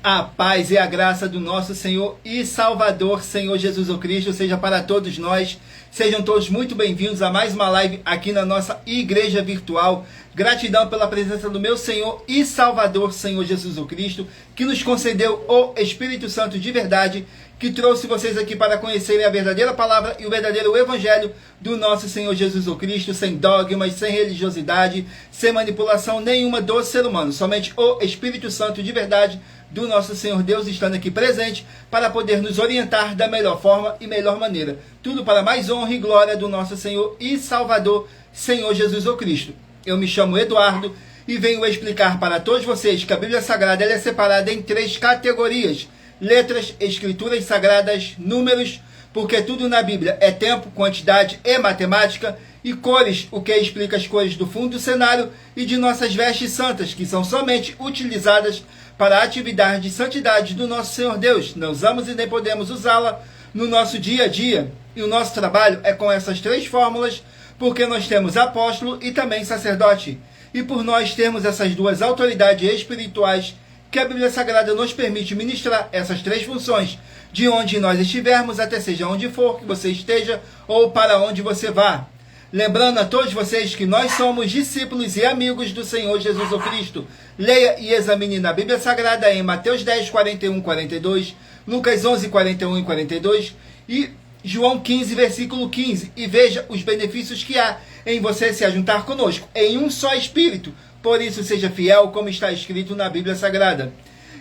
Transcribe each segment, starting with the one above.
A paz e a graça do nosso Senhor e Salvador, Senhor Jesus Cristo, seja para todos nós. Sejam todos muito bem-vindos a mais uma live aqui na nossa igreja virtual. Gratidão pela presença do meu Senhor e Salvador, Senhor Jesus Cristo, que nos concedeu o Espírito Santo de verdade, que trouxe vocês aqui para conhecerem a verdadeira palavra e o verdadeiro evangelho do nosso Senhor Jesus Cristo, sem dogmas, sem religiosidade, sem manipulação nenhuma do ser humano. Somente o Espírito Santo de verdade do nosso Senhor Deus estando aqui presente para poder nos orientar da melhor forma e melhor maneira. Tudo para mais honra e glória do nosso Senhor e Salvador, Senhor Jesus Cristo. Eu me chamo Eduardo e venho explicar para todos vocês que a Bíblia Sagrada ela é separada em 3 categorias: letras, escrituras sagradas, números, porque tudo na Bíblia é tempo, quantidade e matemática, e cores, o que explica as cores do fundo do cenário e de nossas vestes santas, que são somente utilizadas para a atividade de santidade do nosso Senhor Deus. Não usamos e nem podemos usá-la no nosso dia a dia. E o nosso trabalho é com essas 3 fórmulas, porque nós temos apóstolo e também sacerdote. E por nós termos essas 2 autoridades espirituais, que a Bíblia Sagrada nos permite ministrar essas 3 funções, de onde nós estivermos, até seja onde for que você esteja, ou para onde você vá. Lembrando a todos vocês que nós somos discípulos e amigos do Senhor Jesus Cristo. Leia e examine na Bíblia Sagrada em Mateus 10, 41 e 42, Lucas 11, 41 e 42 e João 15, versículo 15. E veja os benefícios que há em você se ajuntar conosco em um só Espírito. Por isso seja fiel como está escrito na Bíblia Sagrada.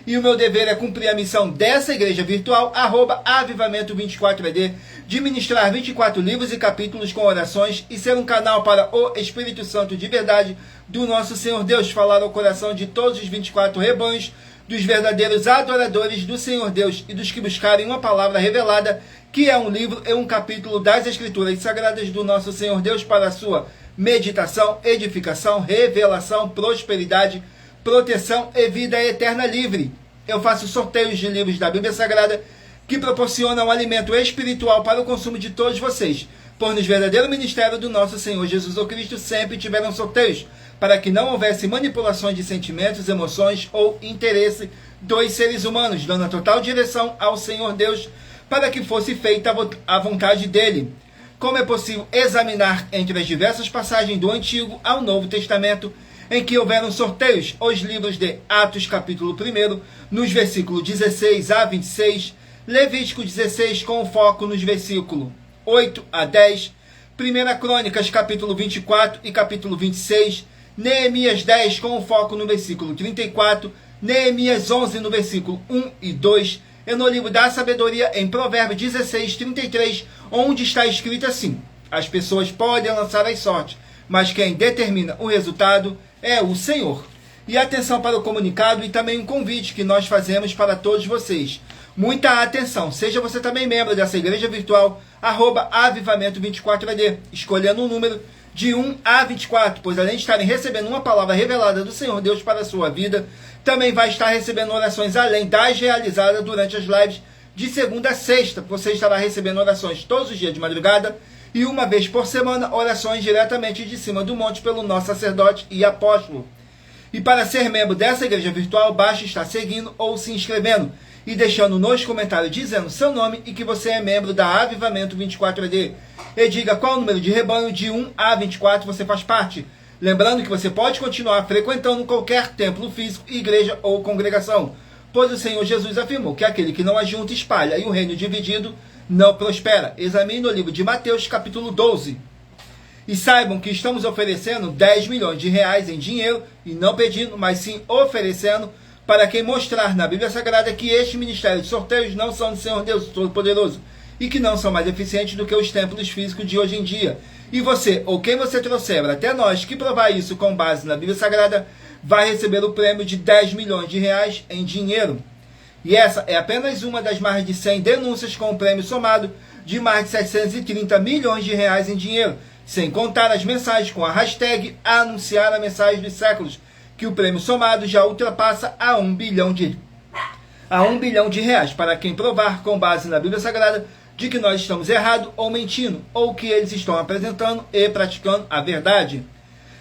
E o meu dever é cumprir a missão dessa igreja virtual, @avivamento24ed, de ministrar 24 livros e capítulos com orações e ser um canal para o Espírito Santo de verdade do nosso Senhor Deus, falar ao coração de todos os 24 rebanhos, dos verdadeiros adoradores do Senhor Deus e dos que buscarem uma palavra revelada, que é um livro e um capítulo das Escrituras Sagradas do nosso Senhor Deus para a sua meditação, edificação, revelação, prosperidade, proteção e vida eterna livre. Eu faço sorteios de livros da Bíblia Sagrada que proporcionam alimento espiritual para o consumo de todos vocês, pois no verdadeiro ministério do nosso Senhor Jesus Cristo sempre tiveram sorteios, para que não houvesse manipulações de sentimentos, emoções ou interesse dos seres humanos, dando a total direção ao Senhor Deus para que fosse feita a vontade dele. Como é possível examinar entre as diversas passagens do Antigo ao Novo Testamento, em que houveram sorteios, os livros de Atos capítulo 1, nos versículos 16 a 26, Levítico 16 com foco nos versículos 8 a 10, 1 Crônicas capítulo 24 e capítulo 26, Neemias 10 com foco no versículo 34, Neemias 11 no versículo 1 e 2, e no livro da sabedoria em Provérbios 16, 33, onde está escrito assim: as pessoas podem lançar as sortes, mas quem determina o resultado é o Senhor. E atenção para o comunicado e também um convite que nós fazemos para todos vocês. Muita atenção, seja você também membro dessa igreja virtual, @avivamento24ed, escolhendo um número de 1 a 24, pois além de estarem recebendo uma palavra revelada do Senhor Deus para a sua vida, também vai estar recebendo orações além das realizadas durante as lives de segunda a sexta. Você estará recebendo orações todos os dias de madrugada e uma vez por semana, orações diretamente de cima do monte pelo nosso sacerdote e apóstolo. E para ser membro dessa igreja virtual, basta estar seguindo ou se inscrevendo e deixando nos comentários dizendo seu nome e que você é membro da Avivamento 24ed. E diga qual número de rebanho de 1 a 24 você faz parte. Lembrando que você pode continuar frequentando qualquer templo físico, igreja ou congregação, pois o Senhor Jesus afirmou que aquele que não ajunta espalha e o reino dividido não prospera. Examine o livro de Mateus capítulo 12. E saibam que estamos oferecendo 10 milhões de reais em dinheiro, e não pedindo, mas sim oferecendo, para quem mostrar na Bíblia Sagrada que este ministério de sorteios não são do Senhor Deus Todo-Poderoso, e que não são mais eficientes do que os templos físicos de hoje em dia. E você, ou quem você trouxer até nós que provar isso com base na Bíblia Sagrada, vai receber o prêmio de 10 milhões de reais em dinheiro. E essa é apenas uma das mais de 100 denúncias com um prêmio somado de mais de 730 milhões de reais em dinheiro, sem contar as mensagens com a hashtag anunciar a mensagem dos séculos, que o prêmio somado já ultrapassa a 1 bilhão de reais, para quem provar com base na Bíblia Sagrada de que nós estamos errados ou mentindo, ou que eles estão apresentando e praticando a verdade.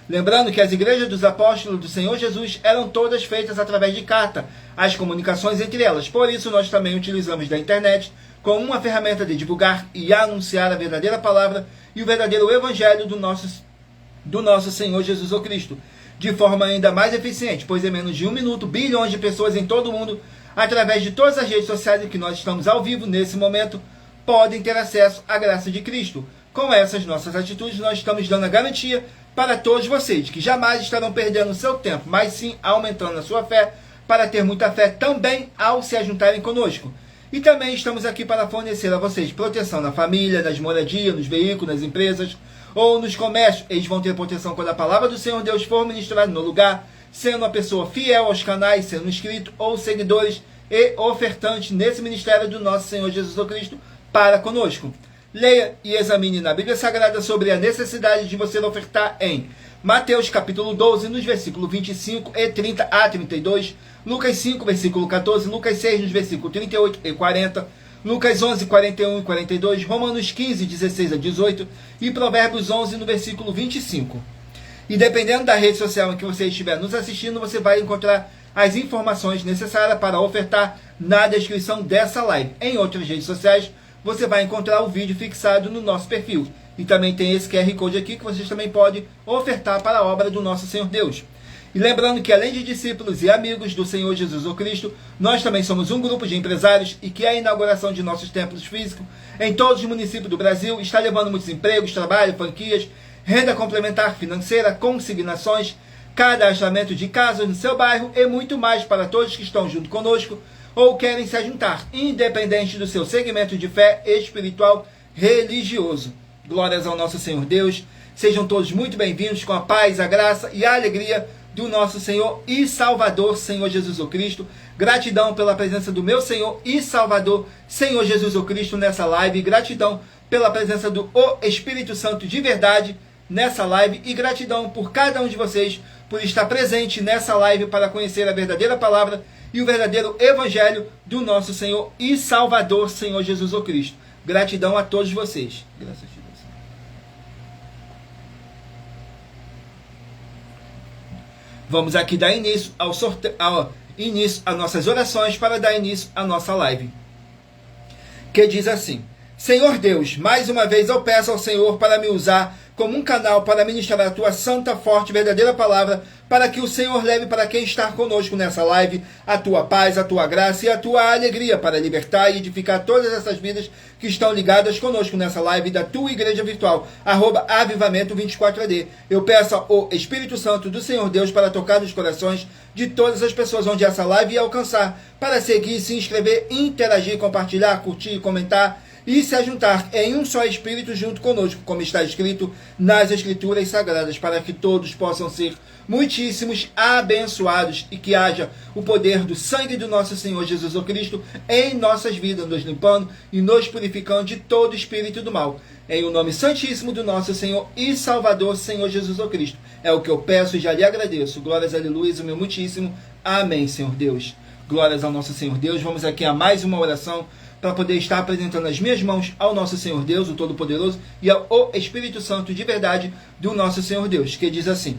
Lembrando que as igrejas dos apóstolos do Senhor Jesus eram todas feitas através de carta, as comunicações entre elas. Por isso, nós também utilizamos da internet como uma ferramenta de divulgar e anunciar a verdadeira palavra e o verdadeiro evangelho do nosso Senhor Jesus Cristo, de forma ainda mais eficiente, pois em menos de 1 minuto, bilhões de pessoas em todo o mundo, através de todas as redes sociais em que nós estamos ao vivo nesse momento, podem ter acesso à graça de Cristo. Com essas nossas atitudes, nós estamos dando a garantia para todos vocês, que jamais estarão perdendo o seu tempo, mas sim aumentando a sua fé, para ter muita fé também ao se ajuntarem conosco. E também estamos aqui para fornecer a vocês proteção na família, nas moradias, nos veículos, nas empresas ou nos comércios. Eles vão ter proteção quando a palavra do Senhor Deus for ministrada no lugar, sendo uma pessoa fiel aos canais, sendo inscrito ou seguidores e ofertantes nesse ministério do nosso Senhor Jesus Cristo para conosco. Leia e examine na Bíblia Sagrada sobre a necessidade de você ofertar em Mateus capítulo 12, nos versículos 25 e 30 a 32, Lucas 5, versículo 14, Lucas 6, nos versículos 38 e 40, Lucas 11, 41 e 42, Romanos 15, 16 a 18 e Provérbios 11, no versículo 25. E dependendo da rede social em que você estiver nos assistindo, você vai encontrar as informações necessárias para ofertar na descrição dessa live. Em outras redes sociais, você vai encontrar o vídeo fixado no nosso perfil. E também tem esse QR Code aqui que vocês também podem ofertar para a obra do nosso Senhor Deus. E lembrando que além de discípulos e amigos do Senhor Jesus Cristo, nós também somos um grupo de empresários e que a inauguração de nossos templos físicos em todos os municípios do Brasil está levando muitos empregos, trabalho, franquias, renda complementar financeira, consignações, cadastramento de casas no seu bairro e muito mais para todos que estão junto conosco ou querem se juntar, independente do seu segmento de fé espiritual religioso. Glórias ao nosso Senhor Deus. Sejam todos muito bem-vindos com a paz, a graça e a alegria do nosso Senhor e Salvador, Senhor Jesus Cristo. Gratidão pela presença do meu Senhor e Salvador, Senhor Jesus Cristo, nessa live. Gratidão pela presença do Espírito Santo de verdade nessa live. E gratidão por cada um de vocês por estar presente nessa live para conhecer a verdadeira palavra e o verdadeiro evangelho do nosso Senhor e Salvador, Senhor Jesus Cristo. Gratidão a todos vocês. Graças a Deus. Vamos aqui dar início ao sorteio, início às nossas orações para dar início à nossa live. Que diz assim: Senhor Deus, mais uma vez eu peço ao Senhor para me usar como um canal para ministrar a tua santa, forte, verdadeira palavra, para que o Senhor leve para quem está conosco nessa live a tua paz, a tua graça e a tua alegria, para libertar e edificar todas essas vidas que estão ligadas conosco nessa live da tua igreja virtual, @avivamento24AD. Eu peço ao Espírito Santo do Senhor Deus para tocar nos corações de todas as pessoas onde essa live ia alcançar, para seguir, se inscrever, interagir, compartilhar, curtir, comentar e se ajuntar em um só Espírito junto conosco, como está escrito nas Escrituras Sagradas, para que todos possam ser muitíssimos abençoados e que haja o poder do sangue do nosso Senhor Jesus Cristo em nossas vidas, nos limpando e nos purificando de todo espírito do mal. Em o nome santíssimo do nosso Senhor e Salvador, Senhor Jesus Cristo. É o que eu peço e já lhe agradeço. Glórias, aleluia, o meu muitíssimo. Amém, Senhor Deus. Glórias ao nosso Senhor Deus. Vamos aqui a mais uma oração para poder estar apresentando as minhas mãos ao nosso Senhor Deus, o Todo-Poderoso, e ao Espírito Santo de verdade do nosso Senhor Deus, que diz assim: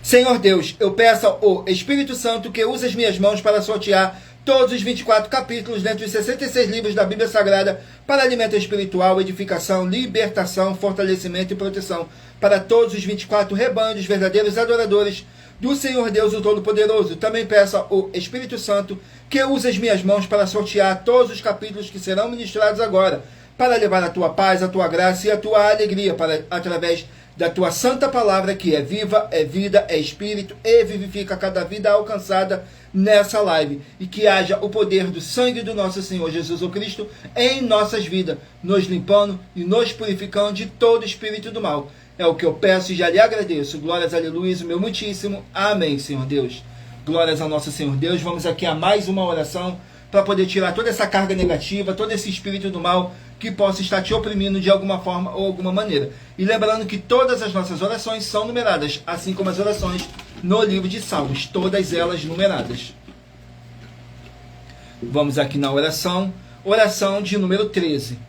Senhor Deus, eu peço ao Espírito Santo que use as minhas mãos para sortear todos os 24 capítulos dentre os 66 livros da Bíblia Sagrada para alimento espiritual, edificação, libertação, fortalecimento e proteção para todos os 24 rebanhos verdadeiros adoradores do Senhor Deus, o Todo-Poderoso. Também peço ao Espírito Santo que use as minhas mãos para sortear todos os capítulos que serão ministrados agora, para levar a tua paz, a tua graça e a tua alegria, através da tua santa palavra, que é viva, é vida, é espírito e vivifica cada vida alcançada nessa live. E que haja o poder do sangue do nosso Senhor Jesus Cristo em nossas vidas, nos limpando e nos purificando de todo espírito do mal. É o que eu peço e já lhe agradeço. Glórias, aleluia, o meu muitíssimo. Amém, Senhor Deus. Glórias ao nosso Senhor Deus. Vamos aqui a mais uma oração para poder tirar toda essa carga negativa, todo esse espírito do mal que possa estar te oprimindo de alguma forma ou alguma maneira. E lembrando que todas as nossas orações são numeradas, assim como as orações no livro de Salmos, todas elas numeradas. Vamos aqui na oração de número 13.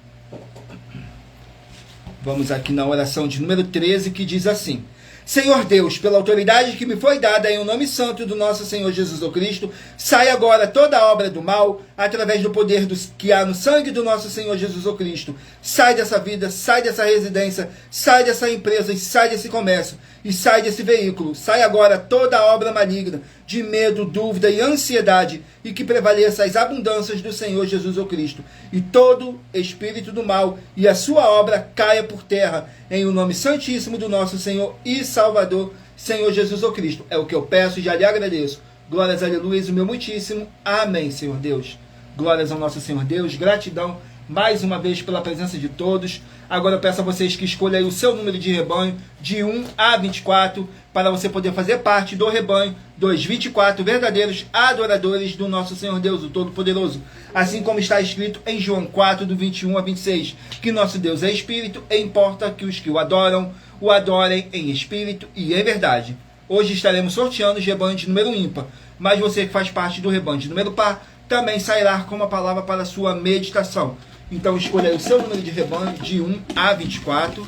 Vamos aqui na oração de número 13, que diz assim: Senhor Deus, pela autoridade que me foi dada em o nome santo do nosso Senhor Jesus Cristo, sai agora toda a obra do mal, através do poder que há no sangue do nosso Senhor Jesus Cristo. Sai dessa vida, sai dessa residência, sai dessa empresa, e sai desse comércio, e sai desse veículo. Sai agora toda a obra maligna, de medo, dúvida e ansiedade, e que prevaleça as abundâncias do Senhor Jesus Cristo. E todo espírito do mal e a sua obra caia por terra, em o nome santíssimo do nosso Senhor e Salvador, Senhor Jesus Cristo. É o que eu peço e já lhe agradeço. Glórias, aleluia, o meu muitíssimo. Amém, Senhor Deus. Glórias ao nosso Senhor Deus. Gratidão mais uma vez pela presença de todos. Agora eu peço a vocês que escolham aí o seu número de rebanho, de 1 a 24, para você poder fazer parte do rebanho dos 24 verdadeiros adoradores do nosso Senhor Deus, o Todo-Poderoso. Assim como está escrito em João 4, do 21 a 26, que nosso Deus é Espírito, e importa que os que o adorem em Espírito e em verdade. Hoje estaremos sorteando os rebanhos de número ímpar, mas você que faz parte do rebanho de número par, também sairá com uma palavra para a sua meditação. Então escolha o seu número de rebanho, de 1 a 24.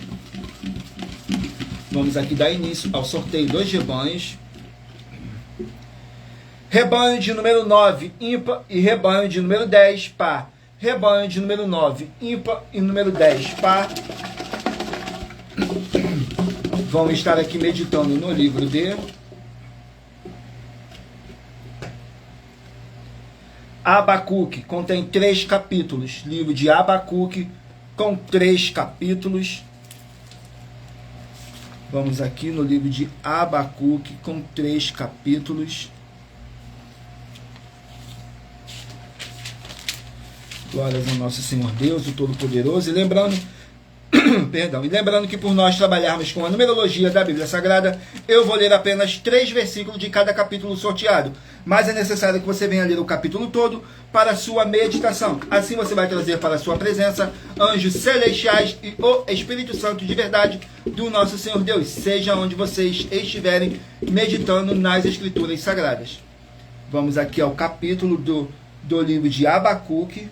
Vamos aqui dar início ao sorteio dos rebanhos. Rebanho de número 9, ímpar, e rebanho de número 10, par. Rebanho de número 9, ímpar, e número 10, par. Vamos estar aqui meditando no livro de Abacuque. Contém 3 capítulos. Livro de Abacuque com 3 capítulos. Vamos aqui no livro de Abacuque com 3 capítulos. Glórias ao nosso Senhor Deus, o Todo-Poderoso. E lembrando, lembrando que por nós trabalharmos com a numerologia da Bíblia Sagrada, eu vou ler apenas 3 versículos de cada capítulo sorteado. Mas é necessário que você venha ler o capítulo todo para a sua meditação. Assim você vai trazer para a sua presença anjos celestiais e o Espírito Santo de verdade do nosso Senhor Deus, seja onde vocês estiverem meditando nas Escrituras Sagradas. Vamos aqui ao capítulo do livro de Abacuque.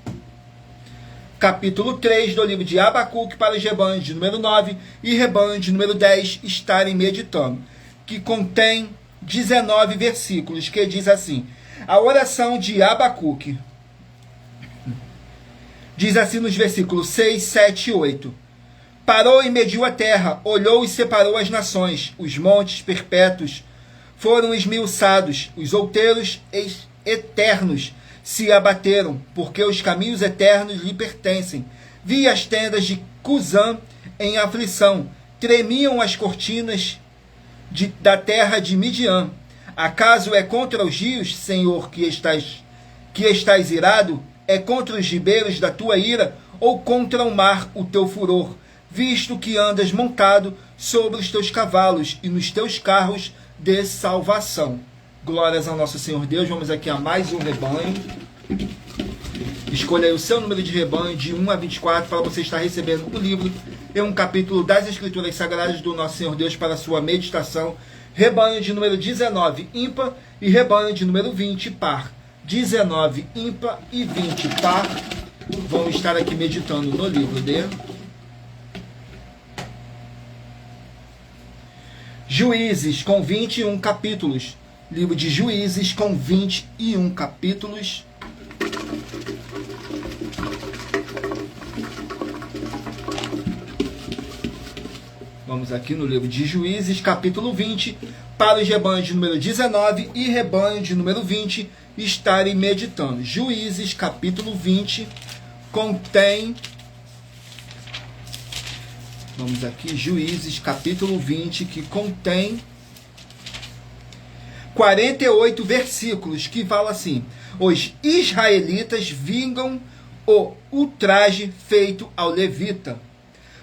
Capítulo 3 do livro de Abacuque, para os rebanhos de número 9 e rebanho de número 10 estarem meditando, que contém 19 versículos, que diz assim: a oração de Abacuque. Diz assim nos versículos 6, 7 e 8. Parou e mediu a terra, olhou e separou as nações, os montes perpétuos foram esmiuçados, os outeiros eternos se abateram, porque os caminhos eternos lhe pertencem. Vi as tendas de Cusã em aflição, tremiam as cortinas da terra de Midian. Acaso é contra os rios, Senhor, que estás irado? É contra os ribeiros da tua ira, ou contra o mar o teu furor? Visto que andas montado sobre os teus cavalos e nos teus carros de salvação. Glórias ao nosso Senhor Deus. Vamos aqui a mais um rebanho. Escolha aí o seu número de rebanho, de 1 a 24, para você estar recebendo um livro e um capítulo das Escrituras Sagradas do nosso Senhor Deus para a sua meditação. Rebanho de número 19, ímpar, e rebanho de número 20, par. 19, ímpar e 20, par. Vamos estar aqui meditando no livro de Juízes, com 21 capítulos. Livro de Juízes, com 21 capítulos. Vamos aqui no livro de Juízes, capítulo 20, para os rebanhos de número 19 e rebanho de número 20 estarem meditando. Juízes, capítulo 20, contém... Vamos aqui, Juízes, capítulo 20, que contém 48 versículos, que fala assim: os israelitas vingam o ultraje feito ao levita.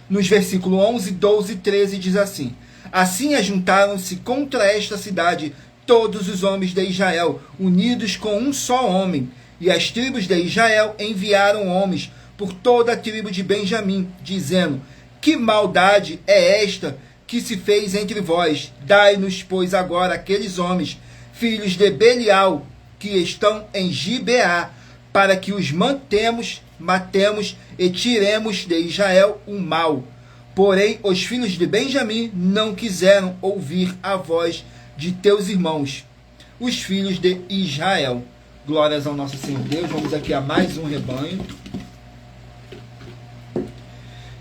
Nos versículos 11, 12 e 13 diz assim: assim ajuntaram-se contra esta cidade todos os homens de Israel, unidos com um só homem. E as tribos de Israel enviaram homens por toda a tribo de Benjamim, dizendo: que maldade é esta que se fez entre vós? Dai-nos, pois, agora aqueles homens, filhos de Belial, que estão em Gibeá, para que os matemos e tiremos de Israel o mal. Porém, os filhos de Benjamim não quiseram ouvir a voz de teus irmãos, os filhos de Israel. Glórias ao nosso Senhor Deus. Vamos aqui a mais um rebanho.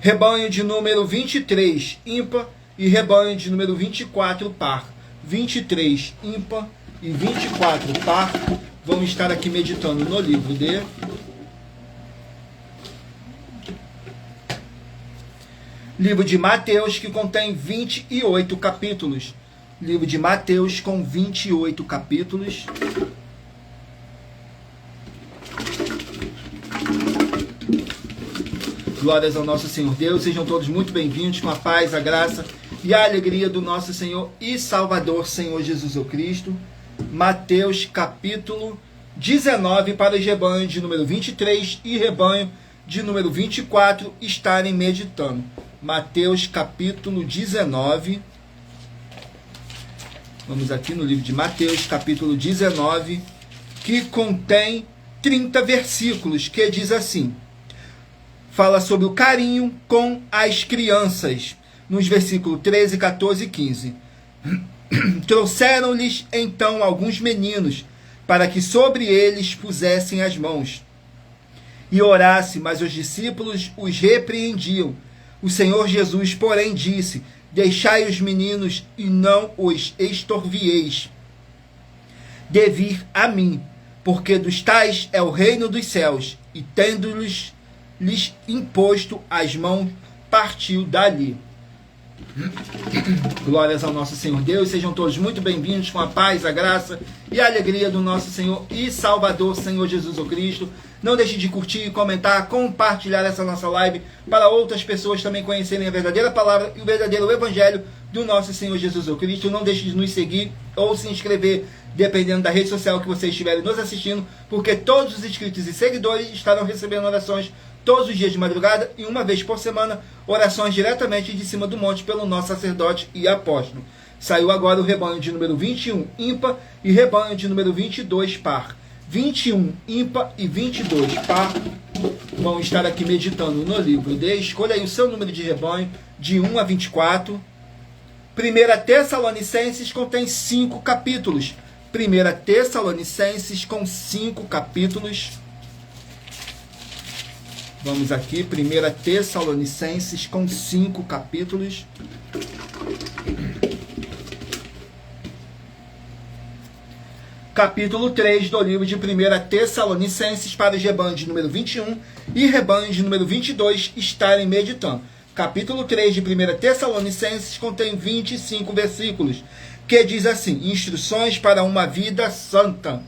Rebanho de número 23, ímpar, e rebanho de número 24, par. 23, ímpar, e 24, par. Vamos estar aqui meditando no livro de Mateus, que contém 28 capítulos. Livro de Mateus com 28 capítulos. Glórias ao nosso Senhor Deus. Sejam todos muito bem-vindos, com a paz, a graça e a alegria do nosso Senhor e Salvador, Senhor Jesus Cristo. Mateus capítulo 19, para os rebanhos de número 23 e rebanho de número 24 estarem meditando. Mateus capítulo 19. Vamos aqui no livro de Mateus capítulo 19, que contém 30 versículos, que diz assim: fala sobre o carinho com as crianças, nos versículos 13, 14 e 15. Trouxeram-lhes então alguns meninos, para que sobre eles pusessem as mãos e orasse, mas os discípulos os repreendiam. O Senhor Jesus, porém, disse: deixai os meninos e não os extorvieis de vir a mim, porque dos tais é o reino dos céus. E tendo-lhes imposto as mãos, partiu dali. Glórias ao nosso Senhor Deus. Sejam todos muito bem-vindos, com a paz, a graça e a alegria do nosso Senhor e Salvador, Senhor Jesus Cristo. Não deixe de curtir, comentar, compartilhar essa nossa live para outras pessoas também conhecerem a verdadeira palavra e o verdadeiro evangelho do nosso Senhor Jesus Cristo. Não deixe de nos seguir ou se inscrever, dependendo da rede social que vocês estiverem nos assistindo, porque todos os inscritos e seguidores estarão recebendo orações todos os dias de madrugada e uma vez por semana, orações diretamente de cima do monte pelo nosso sacerdote e apóstolo. Saiu agora o rebanho de número 21, ímpar, e rebanho de número 22, par. 21, ímpar, e 22, par. Vão estar aqui meditando no livro de... Escolha aí o seu número de rebanho, de 1 a 24. 1 Tessalonicenses contém 5 capítulos. 1 Tessalonicenses com 5 capítulos. Vamos aqui, 1 Tessalonicenses com 5 capítulos. Capítulo 3 do livro de 1 Tessalonicenses, para os rebanhos de número 21 e rebanho de número 22 estarem meditando. Capítulo 3 de 1 Tessalonicenses contém 25 versículos, que diz assim: instruções para uma vida santa.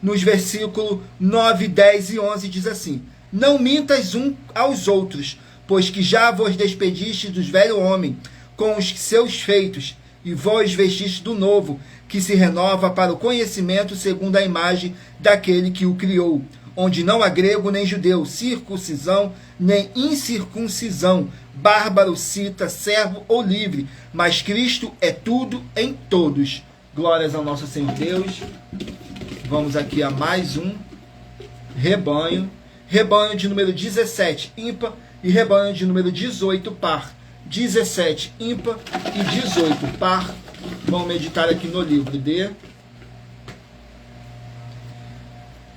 Nos versículos 9, 10 e 11 diz assim: não mintas uns aos outros, pois que já vos despediste do velho homem com os seus feitos, e vos vestiste do novo, que se renova para o conhecimento segundo a imagem daquele que o criou, onde não há grego nem judeu, circuncisão nem incircuncisão, bárbaro, cita, servo ou livre, mas Cristo é tudo em todos. Glórias ao nosso Senhor Deus. Vamos aqui a mais um rebanho. Rebanho de número 17, ímpar, e rebanho de número 18, par. 17, ímpar, e 18, par. Vamos meditar aqui no livro de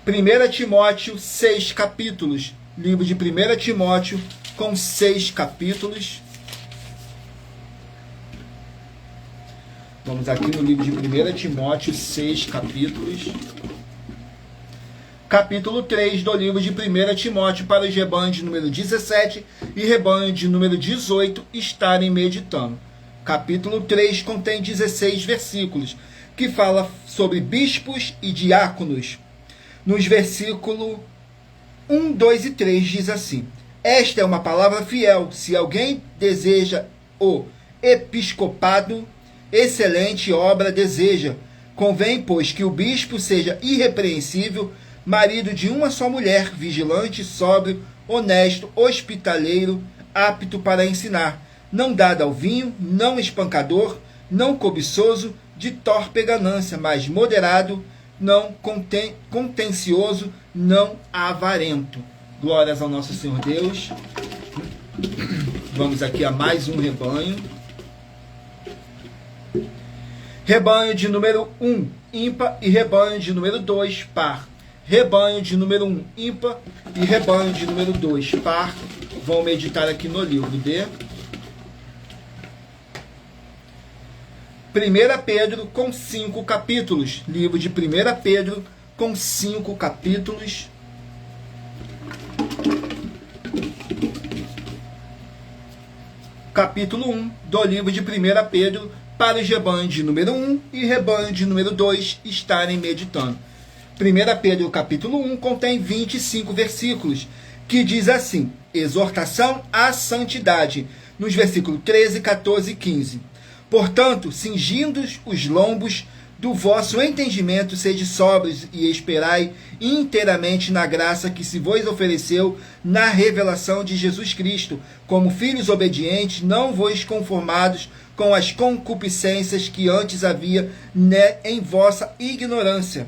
1 Timóteo, 6 capítulos. Livro de 1 Timóteo, com 6 capítulos. Vamos aqui no livro de 1 Timóteo, 6 capítulos. Capítulo 3 do livro de 1 Timóteo, para os rebanhos de número 17 e rebanho de número 18 estarem meditando. Capítulo 3 contém 16 versículos, que fala sobre bispos e diáconos. Nos versículos 1, 2 e 3 diz assim: esta é uma palavra fiel, se alguém deseja o episcopado, excelente obra deseja. Convém, pois, que o bispo seja irrepreensível, marido de uma só mulher, vigilante, sóbrio, honesto, hospitaleiro, apto para ensinar, não dado ao vinho, não espancador, não cobiçoso, de torpe ganância, mas moderado, não contencioso, não avarento. Glórias ao nosso Senhor Deus. Vamos aqui a mais um rebanho. Rebanho de número 1, ímpar, e rebanho de número 2, par. Rebanho de número 1, ímpar, e rebanho de número 2, par. Vão meditar aqui no livro de 1 Pedro com 5 capítulos. Livro de 1 Pedro com 5 capítulos. Capítulo 1 do livro de 1 Pedro, para os rebanhos de número 1 e rebanho de número 2 estarem meditando. 1 Pedro capítulo 1 contém 25 versículos, que diz assim: exortação à santidade, nos versículos 13, 14 e 15. Portanto, cingindo os lombos do vosso entendimento, sede sóbrios e esperai inteiramente na graça que se vos ofereceu na revelação de Jesus Cristo, como filhos obedientes, não vos conformados com as concupiscências que antes havia em vossa ignorância.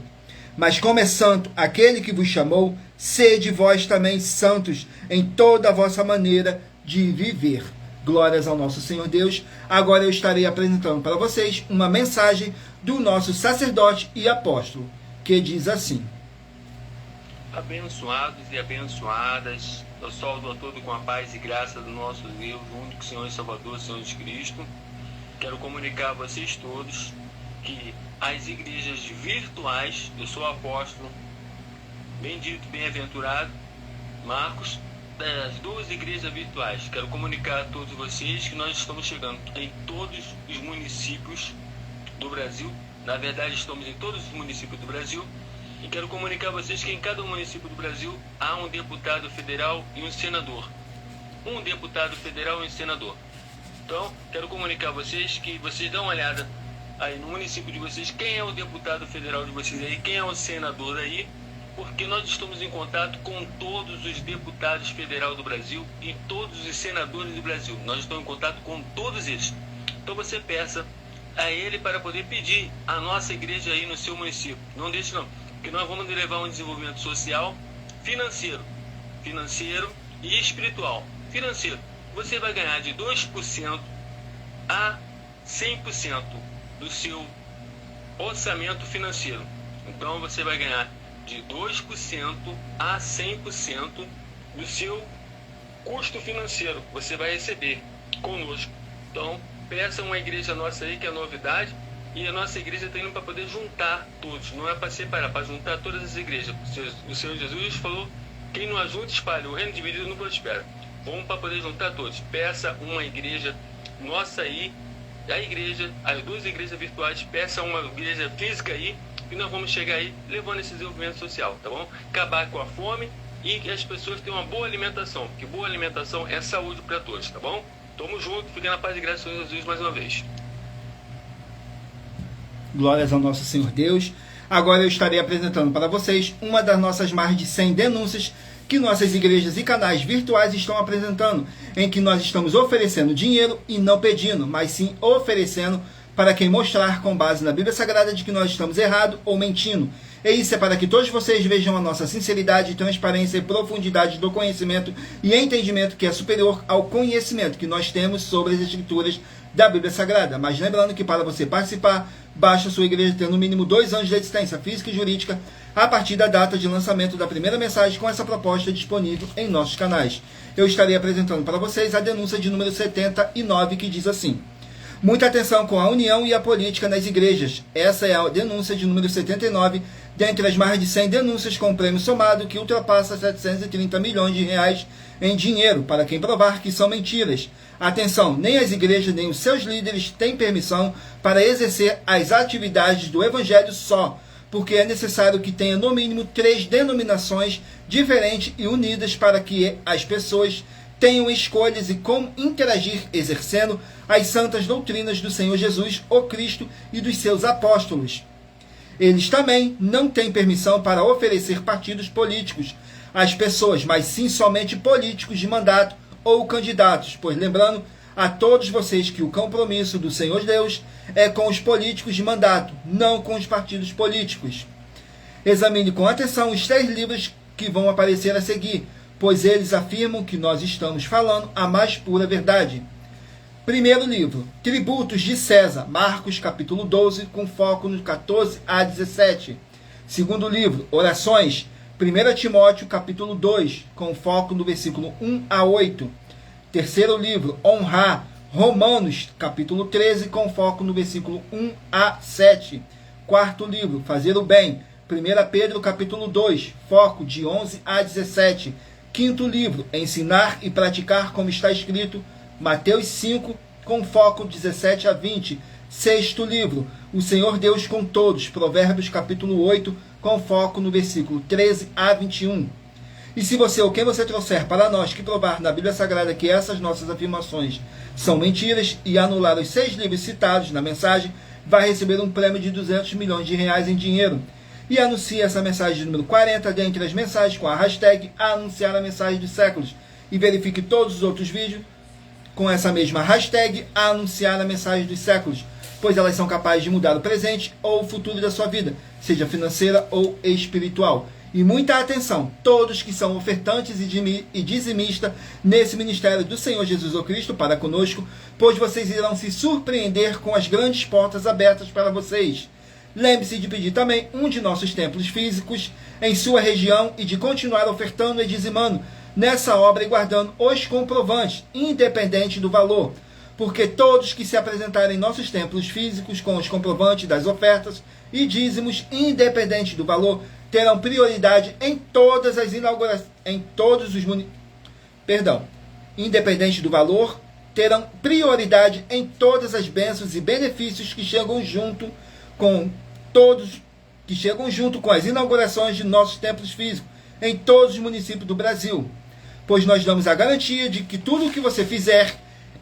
Mas como é santo aquele que vos chamou, sede vós também santos em toda a vossa maneira de viver. Glórias ao nosso Senhor Deus. Agora eu estarei apresentando para vocês uma mensagem do nosso sacerdote e apóstolo, que diz assim: abençoados e abençoadas, eu saúdo a todos com a paz e graça do nosso Deus, o único Senhor e Salvador, Senhor Jesus Cristo. Quero comunicar a vocês todos que as igrejas virtuais, eu sou apóstolo, bendito, bem-aventurado, Marcos, das 2 igrejas virtuais. Quero comunicar a todos vocês que nós estamos chegando em todos os municípios do Brasil. Na verdade, estamos em todos os municípios do Brasil. E quero comunicar a vocês que em cada município do Brasil há um deputado federal e um senador. Um deputado federal e um senador. Então, quero comunicar a vocês que vocês dão uma olhada aí no município de vocês, quem é o deputado federal de vocês aí, quem é o senador aí, porque nós estamos em contato com todos os deputados federais do Brasil e todos os senadores do Brasil. Nós estamos em contato com todos eles. Então você peça a ele para poder pedir a nossa igreja aí no seu município. Não deixe não, porque nós vamos levar um desenvolvimento social, financeiro e espiritual. Financeiro, você vai ganhar de 2% a 100% do seu orçamento financeiro. Então você vai ganhar de 2% a 100% do seu custo financeiro. Você vai receber conosco. Então, peça uma igreja nossa aí, que é novidade, e a nossa igreja está indo para poder juntar todos. Não é para separar, para juntar todas as igrejas. O Senhor Jesus falou: quem não ajunta, espalha. O reino dividido não prospera. Vamos para poder juntar todos. Peça uma igreja nossa aí, a igreja, as 2 igrejas virtuais, peça uma igreja física aí, e nós vamos chegar aí levando esse desenvolvimento social, tá bom? Acabar com a fome e que as pessoas tenham uma boa alimentação, porque boa alimentação é saúde para todos, tá bom? Tamo junto, fiquem na paz e graça de Jesus mais uma vez. Glórias ao nosso Senhor Deus. Agora eu estarei apresentando para vocês uma das nossas mais de 100 denúncias que nossas igrejas e canais virtuais estão apresentando, em que nós estamos oferecendo dinheiro e não pedindo, mas sim oferecendo para quem mostrar com base na Bíblia Sagrada de que nós estamos errado ou mentindo. E isso é para que todos vocês vejam a nossa sinceridade, transparência e profundidade do conhecimento e entendimento que é superior ao conhecimento que nós temos sobre as Escrituras da Bíblia Sagrada. Mas lembrando que para você participar, basta a sua igreja ter no mínimo 2 anos de existência física e jurídica a partir da data de lançamento da primeira mensagem com essa proposta disponível em nossos canais. Eu estarei apresentando para vocês a denúncia de número 79, que diz assim: muita atenção com a união e a política nas igrejas. Essa é a denúncia de número 79, dentre as mais de 100 denúncias com prêmio somado que ultrapassa 730 milhões de reais em dinheiro, para quem provar que são mentiras. Atenção, nem as igrejas nem os seus líderes têm permissão para exercer as atividades do Evangelho só, porque é necessário que tenha no mínimo 3 denominações diferentes e unidas para que as pessoas tenham escolhas e como interagir exercendo as santas doutrinas do Senhor Jesus, o Cristo e dos seus apóstolos. Eles também não têm permissão para oferecer partidos políticos às pessoas, mas sim somente políticos de mandato ou candidatos, pois lembrando a todos vocês que o compromisso do Senhor Deus é com os políticos de mandato, não com os partidos políticos. Examine com atenção os 3 livros que vão aparecer a seguir, pois eles afirmam que nós estamos falando a mais pura verdade. Primeiro livro, Tributos de César, Marcos capítulo 12, com foco no 14 a 17. Segundo livro, Orações, 1 Timóteo capítulo 2, com foco no versículo 1 a 8. Terceiro livro, Honrar, Romanos capítulo 13, com foco no versículo 1 a 7. Quarto livro, Fazer o Bem, 1 Pedro capítulo 2, foco de 11 a 17. Quinto livro, Ensinar e Praticar como está escrito, Mateus 5, com foco 17 a 20. Sexto livro, O Senhor Deus com Todos, Provérbios capítulo 8, com foco no versículo 13 a 21. E se você ou quem você trouxer para nós que provar na Bíblia Sagrada que essas nossas afirmações são mentiras e anular os 6 livros citados na mensagem, vai receber um prêmio de 200 milhões de reais em dinheiro. E anuncie essa mensagem de número 40 dentre as mensagens com a hashtag Anunciar a Mensagem dos Séculos. E verifique todos os outros vídeos com essa mesma hashtag Anunciar a Mensagem dos Séculos, pois elas são capazes de mudar o presente ou o futuro da sua vida, seja financeira ou espiritual. E muita atenção, todos que são ofertantes e dizimistas nesse ministério do Senhor Jesus o Cristo para conosco, pois vocês irão se surpreender com as grandes portas abertas para vocês. Lembre-se de pedir também um de nossos templos físicos em sua região e de continuar ofertando e dizimando nessa obra e guardando os comprovantes, independente do valor. Porque todos que se apresentarem em nossos templos físicos com os comprovantes das ofertas e dízimos, independente do valor, terão prioridade em todas as inaugurações, independente do valor, terão prioridade em todas as bênçãos e benefícios que chegam junto com as inaugurações de nossos templos físicos em todos os municípios do Brasil. Pois nós damos a garantia de que tudo o que você fizer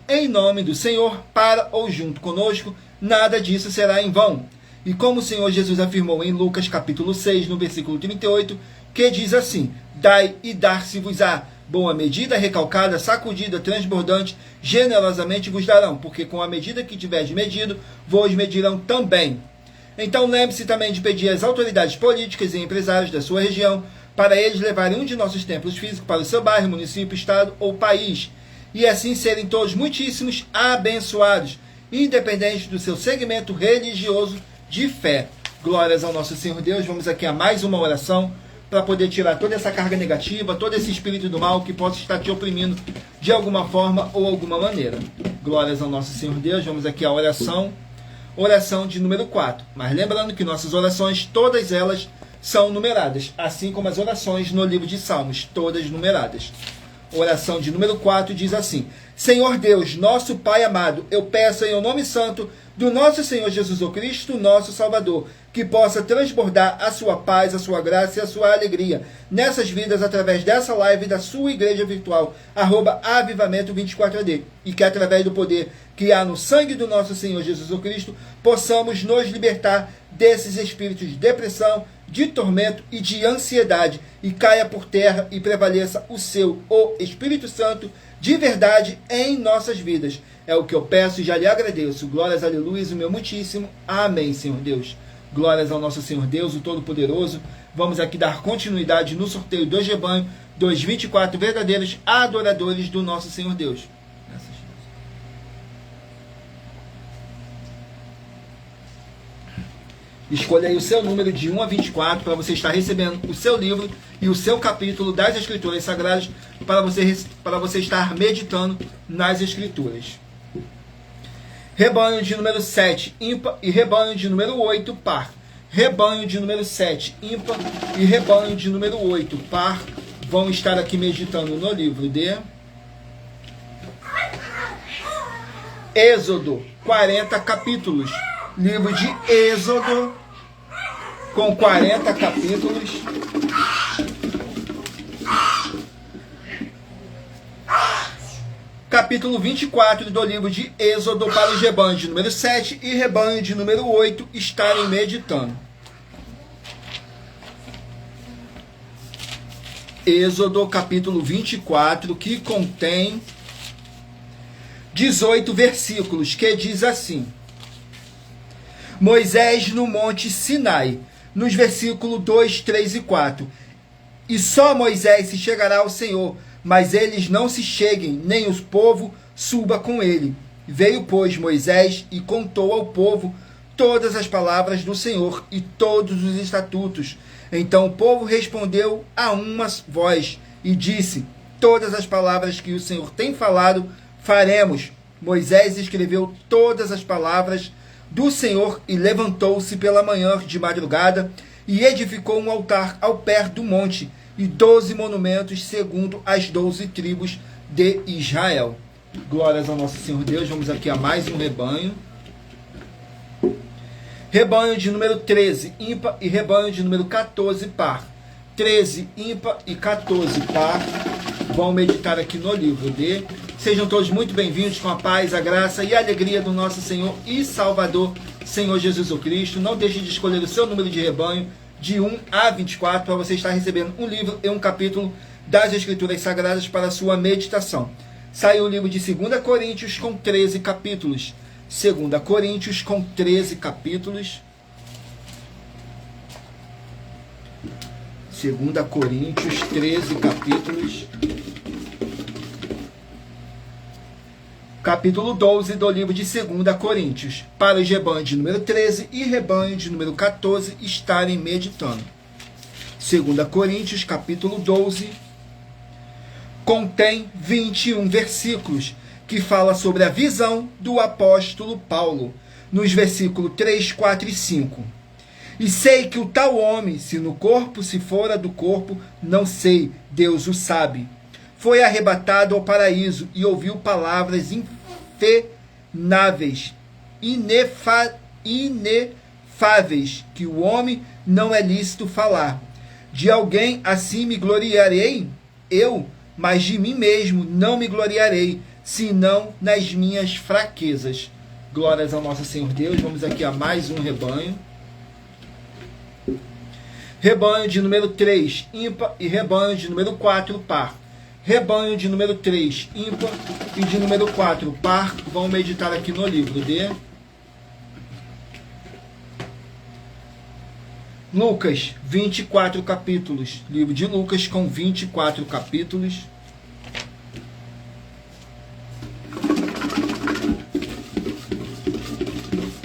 em nome do Senhor, para ou junto conosco, nada disso será em vão. E como o Senhor Jesus afirmou em Lucas capítulo 6, no versículo 38, que diz assim: Dai e dar-se-vos-á, boa medida, recalcada, sacudida, transbordante, generosamente vos darão, porque com a medida que tiverdes medido, vos medirão também. Então lembre-se também de pedir às autoridades políticas e empresários da sua região, para eles levarem um de nossos templos físicos para o seu bairro, município, estado ou país, e assim serem todos muitíssimos abençoados, independente do seu segmento religioso de fé. Glórias ao nosso Senhor Deus. Vamos aqui a mais uma oração para poder tirar toda essa carga negativa, todo esse espírito do mal que possa estar te oprimindo de alguma forma ou alguma maneira. Glórias ao nosso Senhor Deus. Vamos aqui a oração de número 4. Mas lembrando que nossas orações, todas elas são numeradas, assim como as orações no livro de Salmos, todas numeradas. Oração de número 4 diz assim: Senhor Deus, nosso Pai amado, eu peço em nome santo do nosso Senhor Jesus o Cristo, nosso Salvador, que possa transbordar a sua paz, a sua graça e a sua alegria nessas vidas através dessa live da sua igreja virtual, @avivamento24AD, e que através do poder que há no sangue do nosso Senhor Jesus o Cristo, possamos nos libertar desses espíritos de depressão, de tormento e de ansiedade, e caia por terra e prevaleça o Espírito Santo de verdade em nossas vidas. É o que eu peço e já lhe agradeço. Glórias, aleluia, o meu muitíssimo. Amém, Senhor Deus. Glórias ao nosso Senhor Deus, o Todo-Poderoso. Vamos aqui dar continuidade no sorteio do rebanho dos 24 verdadeiros adoradores do nosso Senhor Deus. Escolha aí o seu número de 1 a 24 para você estar recebendo o seu livro e o seu capítulo das Escrituras Sagradas para você estar meditando nas Escrituras. Rebanho de número 7, ímpar, e rebanho de número 8, par. Rebanho de número 7, ímpar, e rebanho de número 8, par, vão estar aqui meditando no livro de Êxodo, 40 capítulos. Livro de Êxodo, com 40 capítulos. Capítulo 24 do livro de Êxodo, para os rebanhos de número 7 e rebanho de número 8 estarem meditando. Êxodo, capítulo 24, que contém 18 versículos, que diz assim: Moisés no monte Sinai, nos versículos 2, 3 e 4. E só Moisés se chegará ao Senhor, mas eles não se cheguem, nem o povo suba com ele. Veio, pois, Moisés e contou ao povo todas as palavras do Senhor e todos os estatutos. Então o povo respondeu a uma voz e disse: todas as palavras que o Senhor tem falado, faremos. Moisés escreveu todas as palavras do Senhor e levantou-se pela manhã de madrugada e edificou um altar ao pé do monte e 12 monumentos segundo as 12 tribos de Israel. Glórias ao nosso Senhor Deus. Vamos aqui a mais um rebanho. Rebanho de número 13, ímpar, e rebanho de número 14, par. 13, ímpar e 14, par. Vão meditar aqui no livro de... Sejam todos muito bem-vindos com a paz, a graça e a alegria do nosso Senhor e Salvador, Senhor Jesus Cristo. Não deixe de escolher o seu número de rebanho, de 1 a 24, para você estar recebendo um livro e um capítulo das Escrituras Sagradas para a sua meditação. Saiu o livro de 2 Coríntios com 13 capítulos. 2 Coríntios com 13 capítulos. 2 Coríntios, 13 capítulos. Capítulo 12 do livro de 2 Coríntios, para os rebanhos de número 13 e rebanho de número 14 estarem meditando. 2 Coríntios, capítulo 12, contém 21 versículos, que fala sobre a visão do apóstolo Paulo, nos versículos 3, 4 e 5. E sei que o tal homem, se no corpo, se fora do corpo, não sei, Deus o sabe. Foi arrebatado ao paraíso e ouviu palavras infenáveis, inefáveis, que o homem não é lícito falar. De alguém assim me gloriarei? Eu, mas de mim mesmo não me gloriarei, senão nas minhas fraquezas. Glórias ao nosso Senhor Deus. Vamos aqui a mais um rebanho. Rebanho de número 3, ímpar, e rebanho de número 4, par. Rebanho de número 3, ímpar, e de número 4, par. Vão meditar aqui no livro de Lucas, 24 capítulos. Livro de Lucas com 24 capítulos.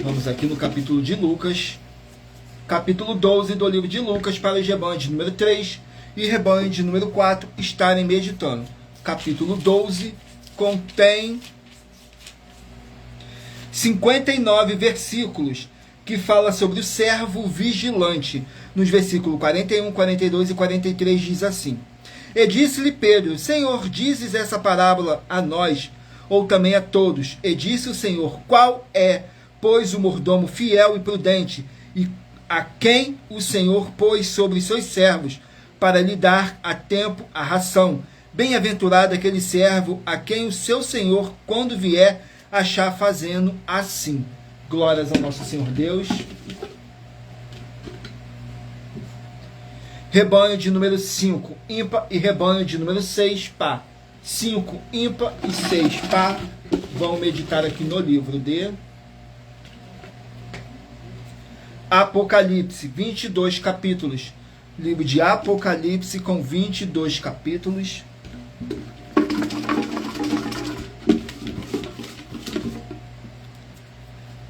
Vamos aqui no capítulo de Lucas. Capítulo 12 do livro de Lucas, para os rebanhos de número 3 e rebanho de número 4 estarem meditando. Capítulo 12 contém 59 versículos, que fala sobre o servo vigilante. Nos versículos 41, 42 e 43 diz assim: E disse-lhe Pedro: Senhor, dizes essa parábola a nós, ou também a todos? E disse o Senhor: Qual é, pois, o mordomo fiel e prudente, e a quem o Senhor pôs sobre os seus servos, para lhe dar a tempo a ração? Bem-aventurado aquele servo a quem o seu Senhor, quando vier, achar fazendo assim. Glórias ao nosso Senhor Deus. Rebanho de número 5, ímpar, e rebanho de número 6, par. 5, ímpar, e 6, par. Vão meditar aqui no livro de Apocalipse, 22 capítulos. Livro de Apocalipse com 22 capítulos.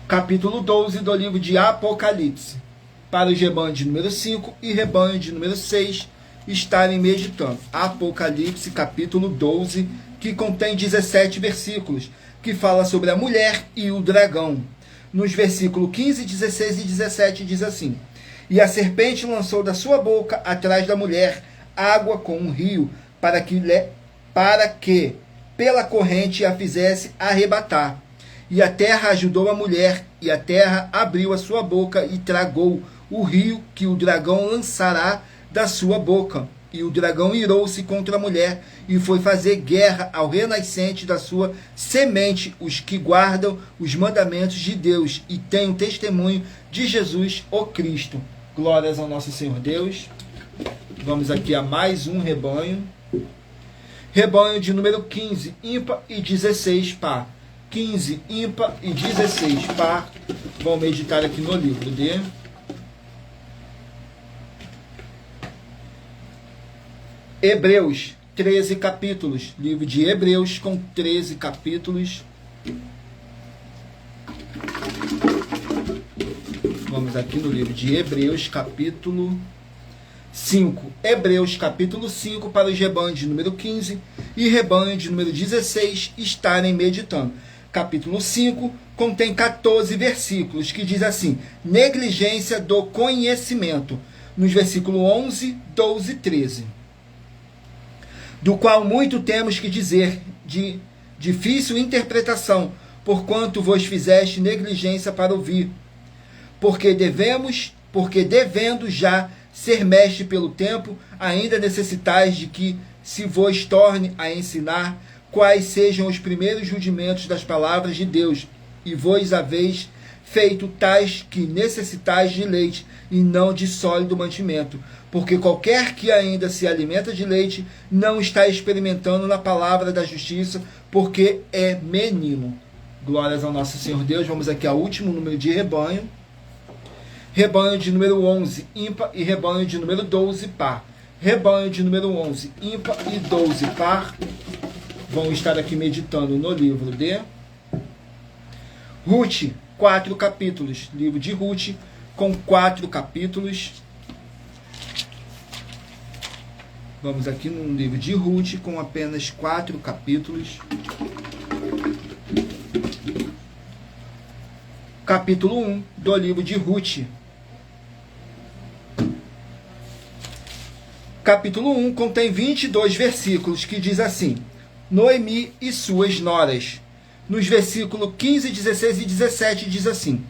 Capítulo 12 do livro de Apocalipse. Para os rebanhos de número 5 e rebanho de número 6 estarem meditando. Apocalipse, capítulo 12, que contém 17 versículos, que fala sobre a mulher e o dragão. Nos versículos 15, 16 e 17 diz assim: E a serpente lançou da sua boca atrás da mulher água com um rio, para que pela corrente a fizesse arrebatar. E a terra ajudou a mulher, e a terra abriu a sua boca e tragou o rio que o dragão lançará da sua boca. E o dragão irou-se contra a mulher e foi fazer guerra ao renascente da sua semente, os que guardam os mandamentos de Deus e têm o testemunho de Jesus, o Cristo. Glórias ao nosso Senhor Deus. Vamos aqui a mais um rebanho. Rebanho de número 15, ímpar, e 16, par. 15, ímpar, e 16, par. Vão meditar aqui no livro de Hebreus, 13 capítulos. Livro de Hebreus com 13 capítulos. Vamos aqui no livro de Hebreus, capítulo 5. Hebreus, capítulo 5, para os rebanhos de número 15 e rebanho de número 16 estarem meditando. Capítulo 5 contém 14 versículos, que diz assim: negligência do conhecimento, nos versículos 11, 12 e 13. Do qual muito temos que dizer, de difícil interpretação, porquanto vos fizeste negligência para ouvir. Porque devendo já ser mestre pelo tempo, ainda necessitais de que se vos torne a ensinar quais sejam os primeiros rudimentos das palavras de Deus, e vos haveis feito tais que necessitais de leite, e não de sólido mantimento. Porque qualquer que ainda se alimenta de leite, não está experimentando na palavra da justiça, porque é menino. Glórias ao nosso Senhor Deus. Vamos aqui ao último número de rebanho. Rebanho de número 11, ímpar, e rebanho de número 12, par. Rebanho de número 11, ímpar, e 12, par, vão estar aqui meditando no livro de Ruth, 4 capítulos. Livro de Ruth, com 4 capítulos. Vamos aqui no livro de Ruth, com apenas 4 capítulos. Capítulo 1 do livro de Ruth. Capítulo 1 contém 22 versículos, que diz assim: Noemi e suas noras. Nos versículos 15, 16 e 17 diz assim: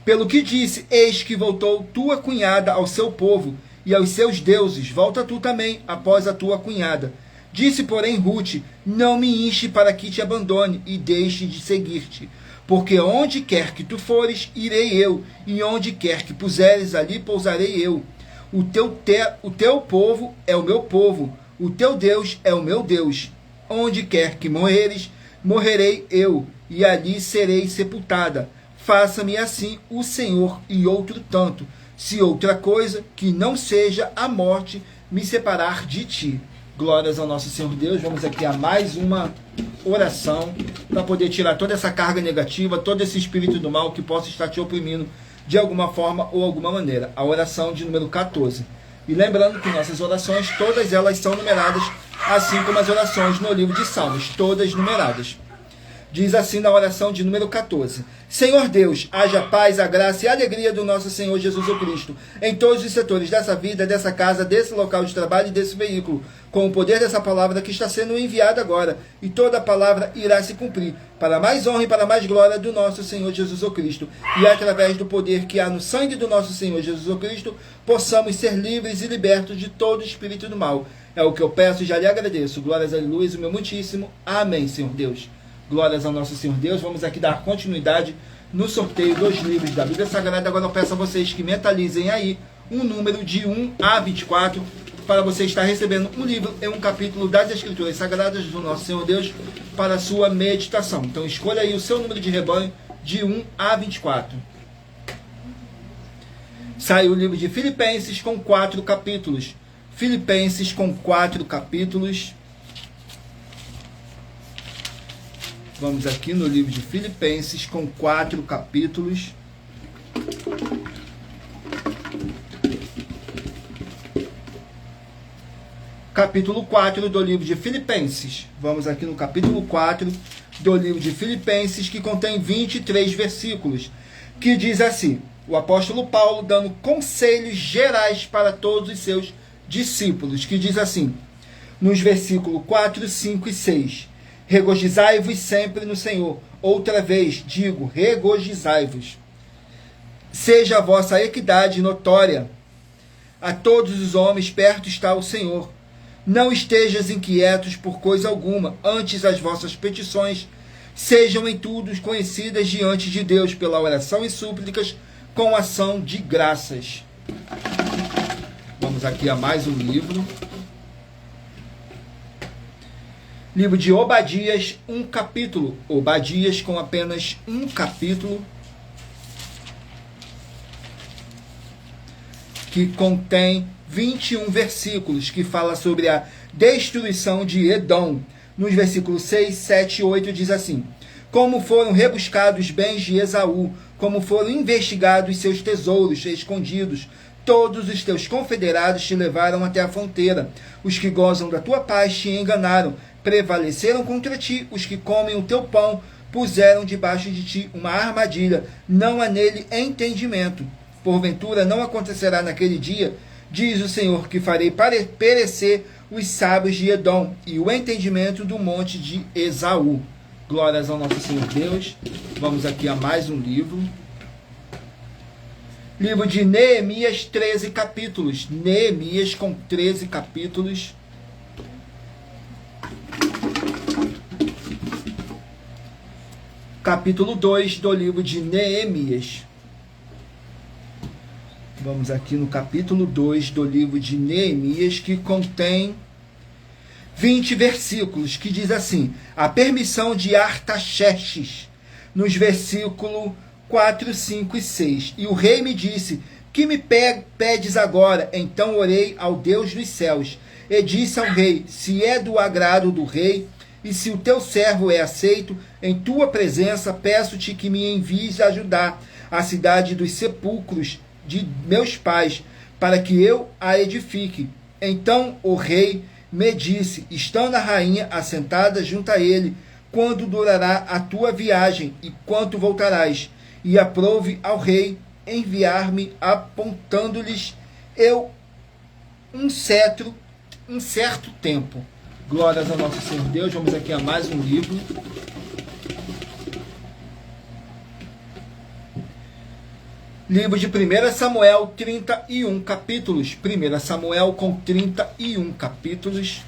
Pelo que disse, eis que voltou tua cunhada ao seu povo e aos seus deuses, volta tu também após a tua cunhada. Disse, porém, Ruth: Não me enche para que te abandone e deixe de seguir-te, porque onde quer que tu fores, irei eu, e onde quer que puseres, ali pousarei eu. O teu povo é o meu povo, o teu Deus é o meu Deus. Onde quer que morreres, morrerei eu, e ali serei sepultada. Faça-me assim o Senhor e outro tanto, se outra coisa que não seja a morte me separar de ti. Glórias ao nosso Senhor Deus. Vamos aqui a mais uma oração para poder tirar toda essa carga negativa, todo esse espírito do mal que possa estar te oprimindo de alguma forma ou alguma maneira. A oração de número 14. E lembrando que nossas orações, todas elas são numeradas, assim como as orações no livro de Salmos, todas numeradas. Diz assim na oração de número 14: Senhor Deus, haja paz, a graça e a alegria do nosso Senhor Jesus Cristo em todos os setores dessa vida, dessa casa, desse local de trabalho e desse veículo, com o poder dessa palavra que está sendo enviada agora, e toda a palavra irá se cumprir, para mais honra e para mais glória do nosso Senhor Jesus Cristo, e através do poder que há no sangue do nosso Senhor Jesus Cristo, possamos ser livres e libertos de todo espírito do mal. É o que eu peço e já lhe agradeço. Glórias, aleluia, o meu muitíssimo. Amém, Senhor Deus. Glórias ao nosso Senhor Deus. Vamos aqui dar continuidade no sorteio dos livros da Bíblia Sagrada. Agora eu peço a vocês que mentalizem aí um número de 1 a 24, para você estar recebendo um livro e um capítulo das Escrituras Sagradas do nosso Senhor Deus para a sua meditação. Então escolha aí o seu número de rebanho de 1 a 24. Saiu o livro de Filipenses com 4 capítulos. Filipenses com 4 capítulos. Vamos aqui no livro de Filipenses com 4 capítulos. Capítulo 4 do livro de Filipenses. Vamos aqui no capítulo 4 do livro de Filipenses, que contém 23 versículos, que diz assim: o apóstolo Paulo dando conselhos gerais para todos os seus discípulos, que diz assim, nos versículos 4, 5 e 6: Regozijai-vos sempre no Senhor. Outra vez digo, regozijai-vos. Seja a vossa equidade notória a todos os homens, perto está o Senhor. Não estejas inquietos por coisa alguma, antes as vossas petições sejam em tudo conhecidas diante de Deus, pela oração e súplicas, com ação de graças. Vamos aqui a mais um livro. Livro de Obadias, um capítulo. Obadias com apenas um capítulo, que contém 21 versículos, que fala sobre a destruição de Edom. Nos versículos 6, 7 e 8 diz assim: como foram rebuscados os bens de Esaú, como foram investigados seus tesouros escondidos, todos os teus confederados te levaram até a fronteira. Os que gozam da tua paz te enganaram, prevaleceram contra ti. Os que comem o teu pão puseram debaixo de ti uma armadilha. Não há nele entendimento. Porventura não acontecerá naquele dia, diz o Senhor, que farei perecer os sábios de Edom e o entendimento do monte de Esaú. Glórias ao nosso Senhor Deus. Vamos aqui a mais um livro. Livro de Neemias, 13 capítulos. Neemias com 13 capítulos. Capítulo 2 do livro de Neemias. Vamos aqui no capítulo 2 do livro de Neemias, que contém 20 versículos, que diz assim: a permissão de Artaxerxes, nos versículos 4, 5 e 6. E o rei me disse: que me pedes agora? Então orei ao Deus dos céus, e disse ao rei: se é do agrado do rei, e se o teu servo é aceito em tua presença, peço-te que me envies a Judá, a cidade dos sepulcros de meus pais, para que eu a edifique. Então o rei me disse: estando a rainha assentada junto a ele, quando durará a tua viagem e quanto voltarás? E aprouve ao rei enviar-me, apontando-lhes eu um certo tempo. Glórias ao nosso Senhor Deus. Vamos aqui a mais um livro. Livro de 1 Samuel, 31 capítulos. 1 Samuel com 31 capítulos.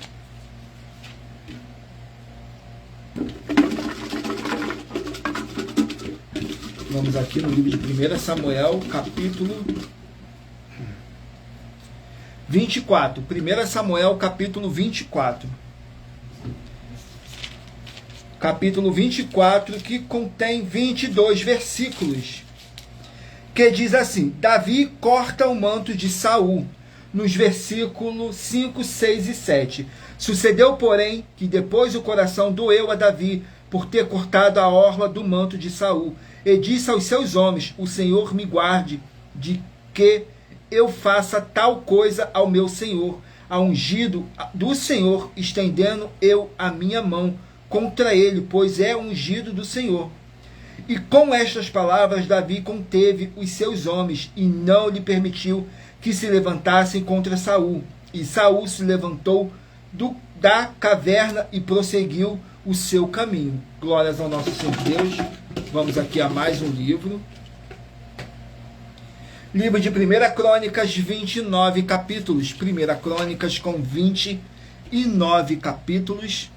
Vamos aqui no livro de 1 Samuel, capítulo 24. 1 Samuel, capítulo 24. Capítulo 24, que contém 22 versículos. Que diz assim: Davi corta o manto de Saul, nos versículos 5, 6 e 7. Sucedeu, porém, que depois o coração doeu a Davi por ter cortado a orla do manto de Saul, e disse aos seus homens: o Senhor me guarde de que eu faça tal coisa ao meu senhor, a ungido do Senhor, estendendo eu a minha mão contra ele, pois é ungido do Senhor. E com estas palavras Davi conteve os seus homens, e não lhe permitiu que se levantassem contra Saul. E Saul se levantou da caverna e prosseguiu o seu caminho. Glórias ao nosso Senhor Deus. Vamos aqui a mais um livro. Livro de 1 Crônicas, 29 capítulos. 1 Crônicas com 29 capítulos.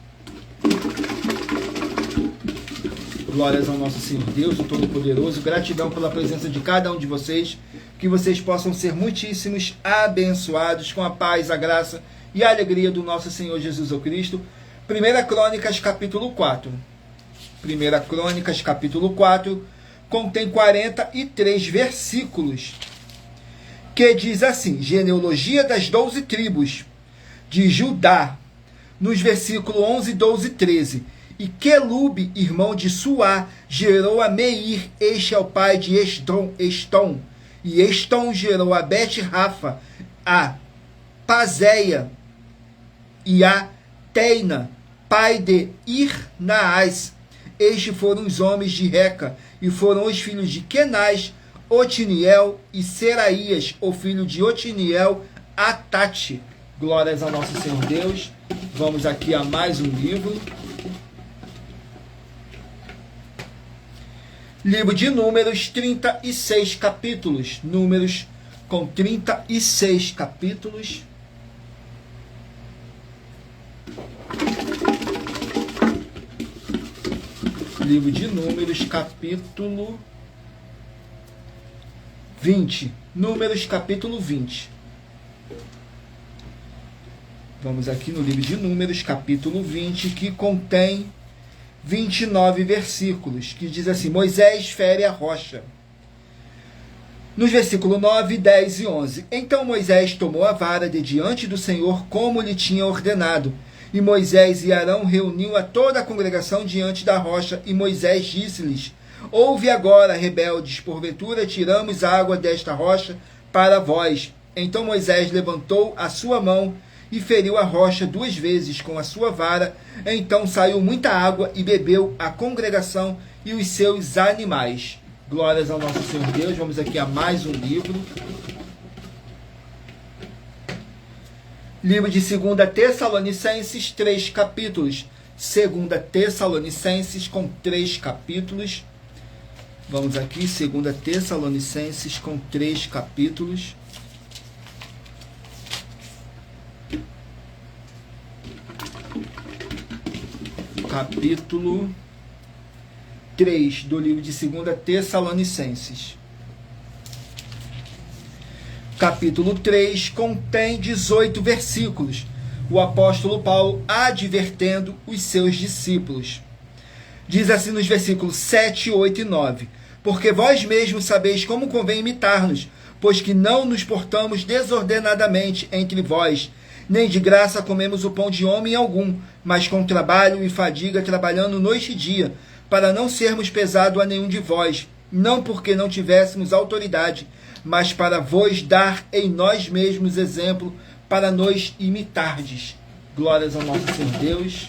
Glórias ao nosso Senhor Deus, o Todo-Poderoso. Gratidão pela presença de cada um de vocês. Que vocês possam ser muitíssimos abençoados com a paz, a graça e a alegria do nosso Senhor Jesus Cristo. 1 Crônicas, capítulo 4. 1 Crônicas, capítulo 4, contém 43 versículos, que diz assim: genealogia das 12 tribos de Judá, nos versículos 11, 12 e 13. E Quelube, irmão de Suá, gerou a Meir, este é o pai de Estom. E Estom gerou a Bet-Rafa, a Pazéia e a Teina, pai de Irnaás. Estes foram os homens de Reca, e foram os filhos de Kenaz, Otiniel e Seraías, o filho de Otiniel, Atate. Glórias ao nosso Senhor Deus. Vamos aqui a mais um livro. Livro de Números, 36 capítulos. Números com 36 capítulos. Livro de Números, capítulo 20. Números, capítulo 20. Vamos aqui no livro de Números, capítulo 20, que contém 29 versículos, que diz assim: Moisés fere a rocha. Nos versículos 9, 10 e 11. Então Moisés tomou a vara de diante do Senhor, como lhe tinha ordenado. E Moisés e Arão reuniu a toda a congregação diante da rocha, e Moisés disse-lhes: Ouve agora, rebeldes, porventura tiramos água desta rocha para vós. Então Moisés levantou a sua mão e feriu a rocha 2 vezes com a sua vara. Então saiu muita água e bebeu a congregação e os seus animais. Glórias ao nosso Senhor Deus. Vamos aqui a mais um livro. Livro de 2 Tessalonicenses, 3 capítulos. 2 Tessalonicenses com 3 capítulos. Vamos aqui, 2 Tessalonicenses com 3 capítulos. Capítulo 3 do livro de 2 Tessalonicenses. Capítulo 3 contém 18 versículos. O apóstolo Paulo advertendo os seus discípulos. Diz assim nos versículos 7, 8 e 9. Porque vós mesmos sabeis como convém imitar-nos, pois que não nos portamos desordenadamente entre vós, nem de graça comemos o pão de homem algum, mas com trabalho e fadiga, trabalhando noite e dia, para não sermos pesado a nenhum de vós, não porque não tivéssemos autoridade, mas para vos dar em nós mesmos exemplo, para nos imitardes. Glórias ao nosso Senhor Deus.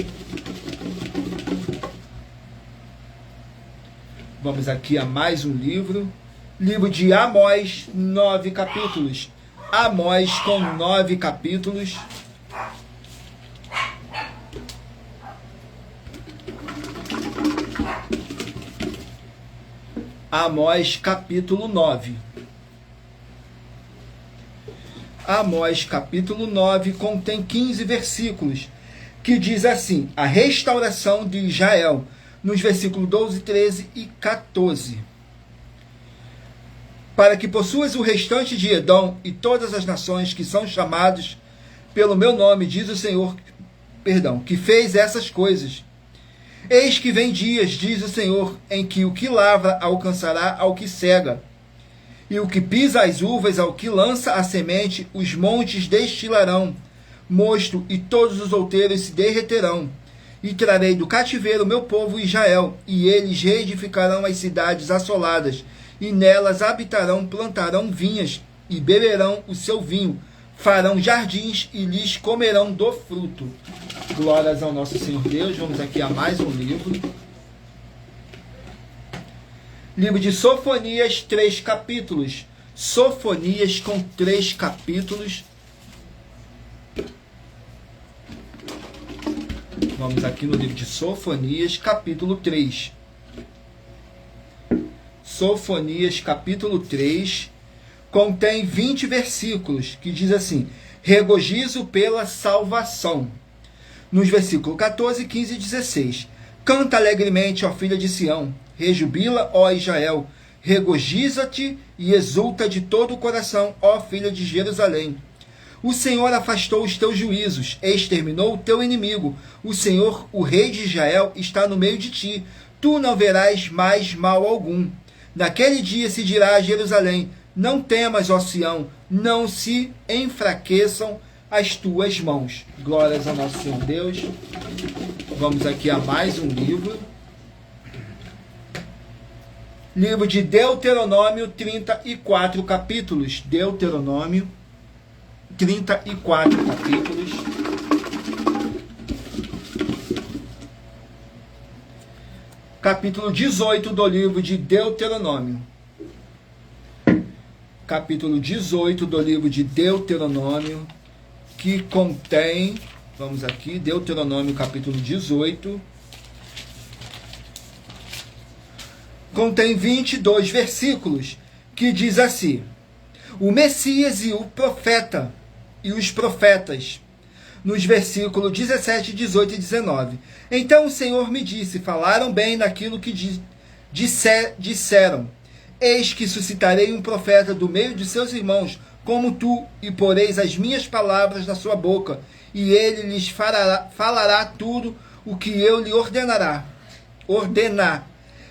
Vamos aqui a mais um livro. Livro de Amós, 9 capítulos. Amós com 9 capítulos. Amós capítulo 9. Amós capítulo 9 contém 15 versículos, que diz assim: a restauração de Israel, nos versículos 12, 13 e 14. Para que possuas o restante de Edom e todas as nações que são chamados pelo meu nome, diz o Senhor, que fez essas coisas. Eis que vem dias, diz o Senhor, em que o que lavra alcançará ao que cega, e o que pisa as uvas ao que lança a semente, os montes destilarão mosto, e todos os outeiros se derreterão. E trarei do cativeiro o meu povo Israel, e eles reedificarão as cidades assoladas, e nelas habitarão, plantarão vinhas, e beberão o seu vinho, farão jardins, e lhes comerão do fruto. Glórias ao nosso Senhor Deus. Vamos aqui a mais um livro. Livro de Sofonias, 3 capítulos. Sofonias com 3 capítulos. Vamos aqui no livro de Sofonias, capítulo 3. Sofonias, capítulo 3, contém 20 versículos, que diz assim: regozijo pela salvação. Nos versículos 14, 15 e 16. Canta alegremente, ó filha de Sião, rejubila, ó Israel, regozija-te e exulta de todo o coração, ó filha de Jerusalém. O Senhor afastou os teus juízos, exterminou o teu inimigo. O Senhor, o rei de Israel, está no meio de ti. Tu não verás mais mal algum. Naquele dia se dirá a Jerusalém: não temas, ó Sião, não se enfraqueçam as tuas mãos. Glórias ao nosso Senhor Deus. Vamos aqui a mais um livro. Livro de Deuteronômio, 34 capítulos. Deuteronômio, 34 capítulos. Capítulo 18 do livro de Deuteronômio. Capítulo 18 do livro de Deuteronômio, que contém, vamos aqui, Deuteronômio capítulo 18, contém 22 versículos, que diz assim: o Messias e o profeta, e os profetas, nos versículos 17, 18 e 19. Então o Senhor me disse: falaram bem naquilo que disseram. Eis que suscitarei um profeta do meio de seus irmãos, como tu, e poreis as minhas palavras na sua boca, e ele lhes falará tudo o que eu lhe ordenar.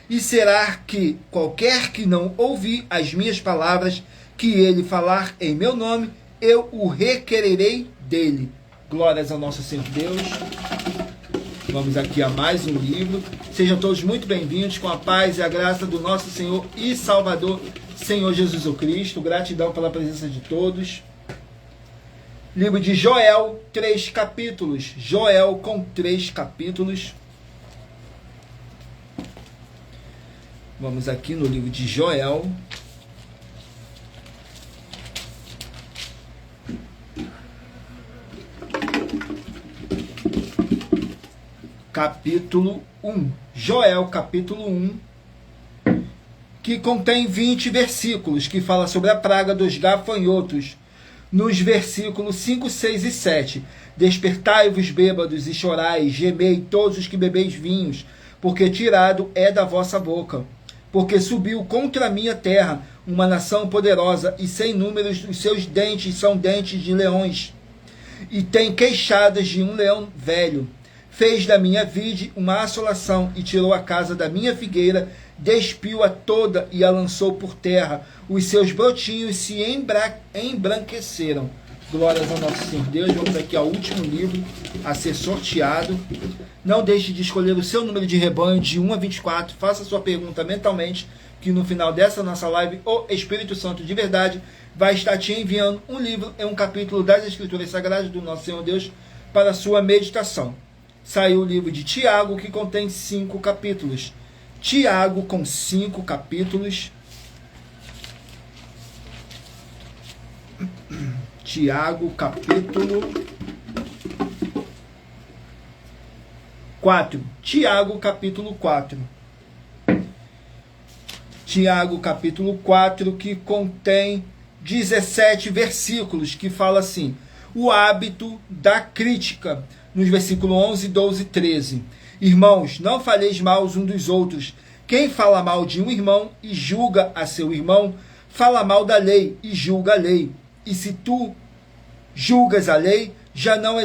E será que qualquer que não ouvir as minhas palavras, que ele falar em meu nome, eu o requererei dele. Glórias ao nosso Senhor Deus. Vamos aqui a mais um livro. Sejam todos muito bem-vindos, com a paz e a graça do nosso Senhor e Salvador, Senhor Jesus Cristo. Gratidão pela presença de todos. Livro de Joel, 3 capítulos. Joel com 3 capítulos. Vamos aqui no livro de Joel. Capítulo 1. Joel, capítulo 1, que contém 20 versículos, que fala sobre a praga dos gafanhotos. Nos versículos 5, 6 e 7. Despertai-vos, bêbados, e chorai, gemei todos os que bebeis vinhos, porque tirado é da vossa boca. Porque subiu contra a minha terra uma nação poderosa, e sem números os seus dentes são dentes de leões, e tem queixadas de um leão velho. Fez da minha vide uma assolação, e tirou a casa da minha figueira, despiu-a toda e a lançou por terra. Os seus brotinhos se embranqueceram. Glórias ao nosso Senhor Deus. Vamos aqui ao último livro a ser sorteado. Não deixe de escolher o seu número de rebanho de 1 a 24. Faça sua pergunta mentalmente, que no final dessa nossa live, o Espírito Santo de verdade vai estar te enviando um livro e um capítulo das Escrituras Sagradas do nosso Senhor Deus para a sua meditação. Saiu o livro de Tiago, que contém 5 capítulos. Tiago com 5 capítulos. Tiago, capítulo 4. Tiago, capítulo 4. Tiago, capítulo 4, que contém 17 versículos, que fala assim: o hábito da crítica. Nos versículos 11, 12 e 13. Irmãos, não faleis mal uns dos outros. Quem fala mal de um irmão e julga a seu irmão, fala mal da lei e julga a lei. E se tu julgas a lei, já não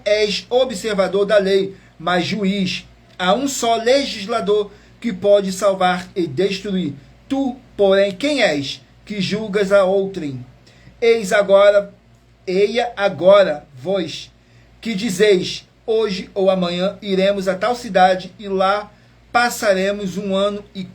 és observador da lei, mas juiz. Há um só legislador que pode salvar e destruir. Tu, porém, quem és que julgas a outrem? Eia agora vós, que dizeis, hoje ou amanhã iremos a tal cidade e lá passaremos um ano e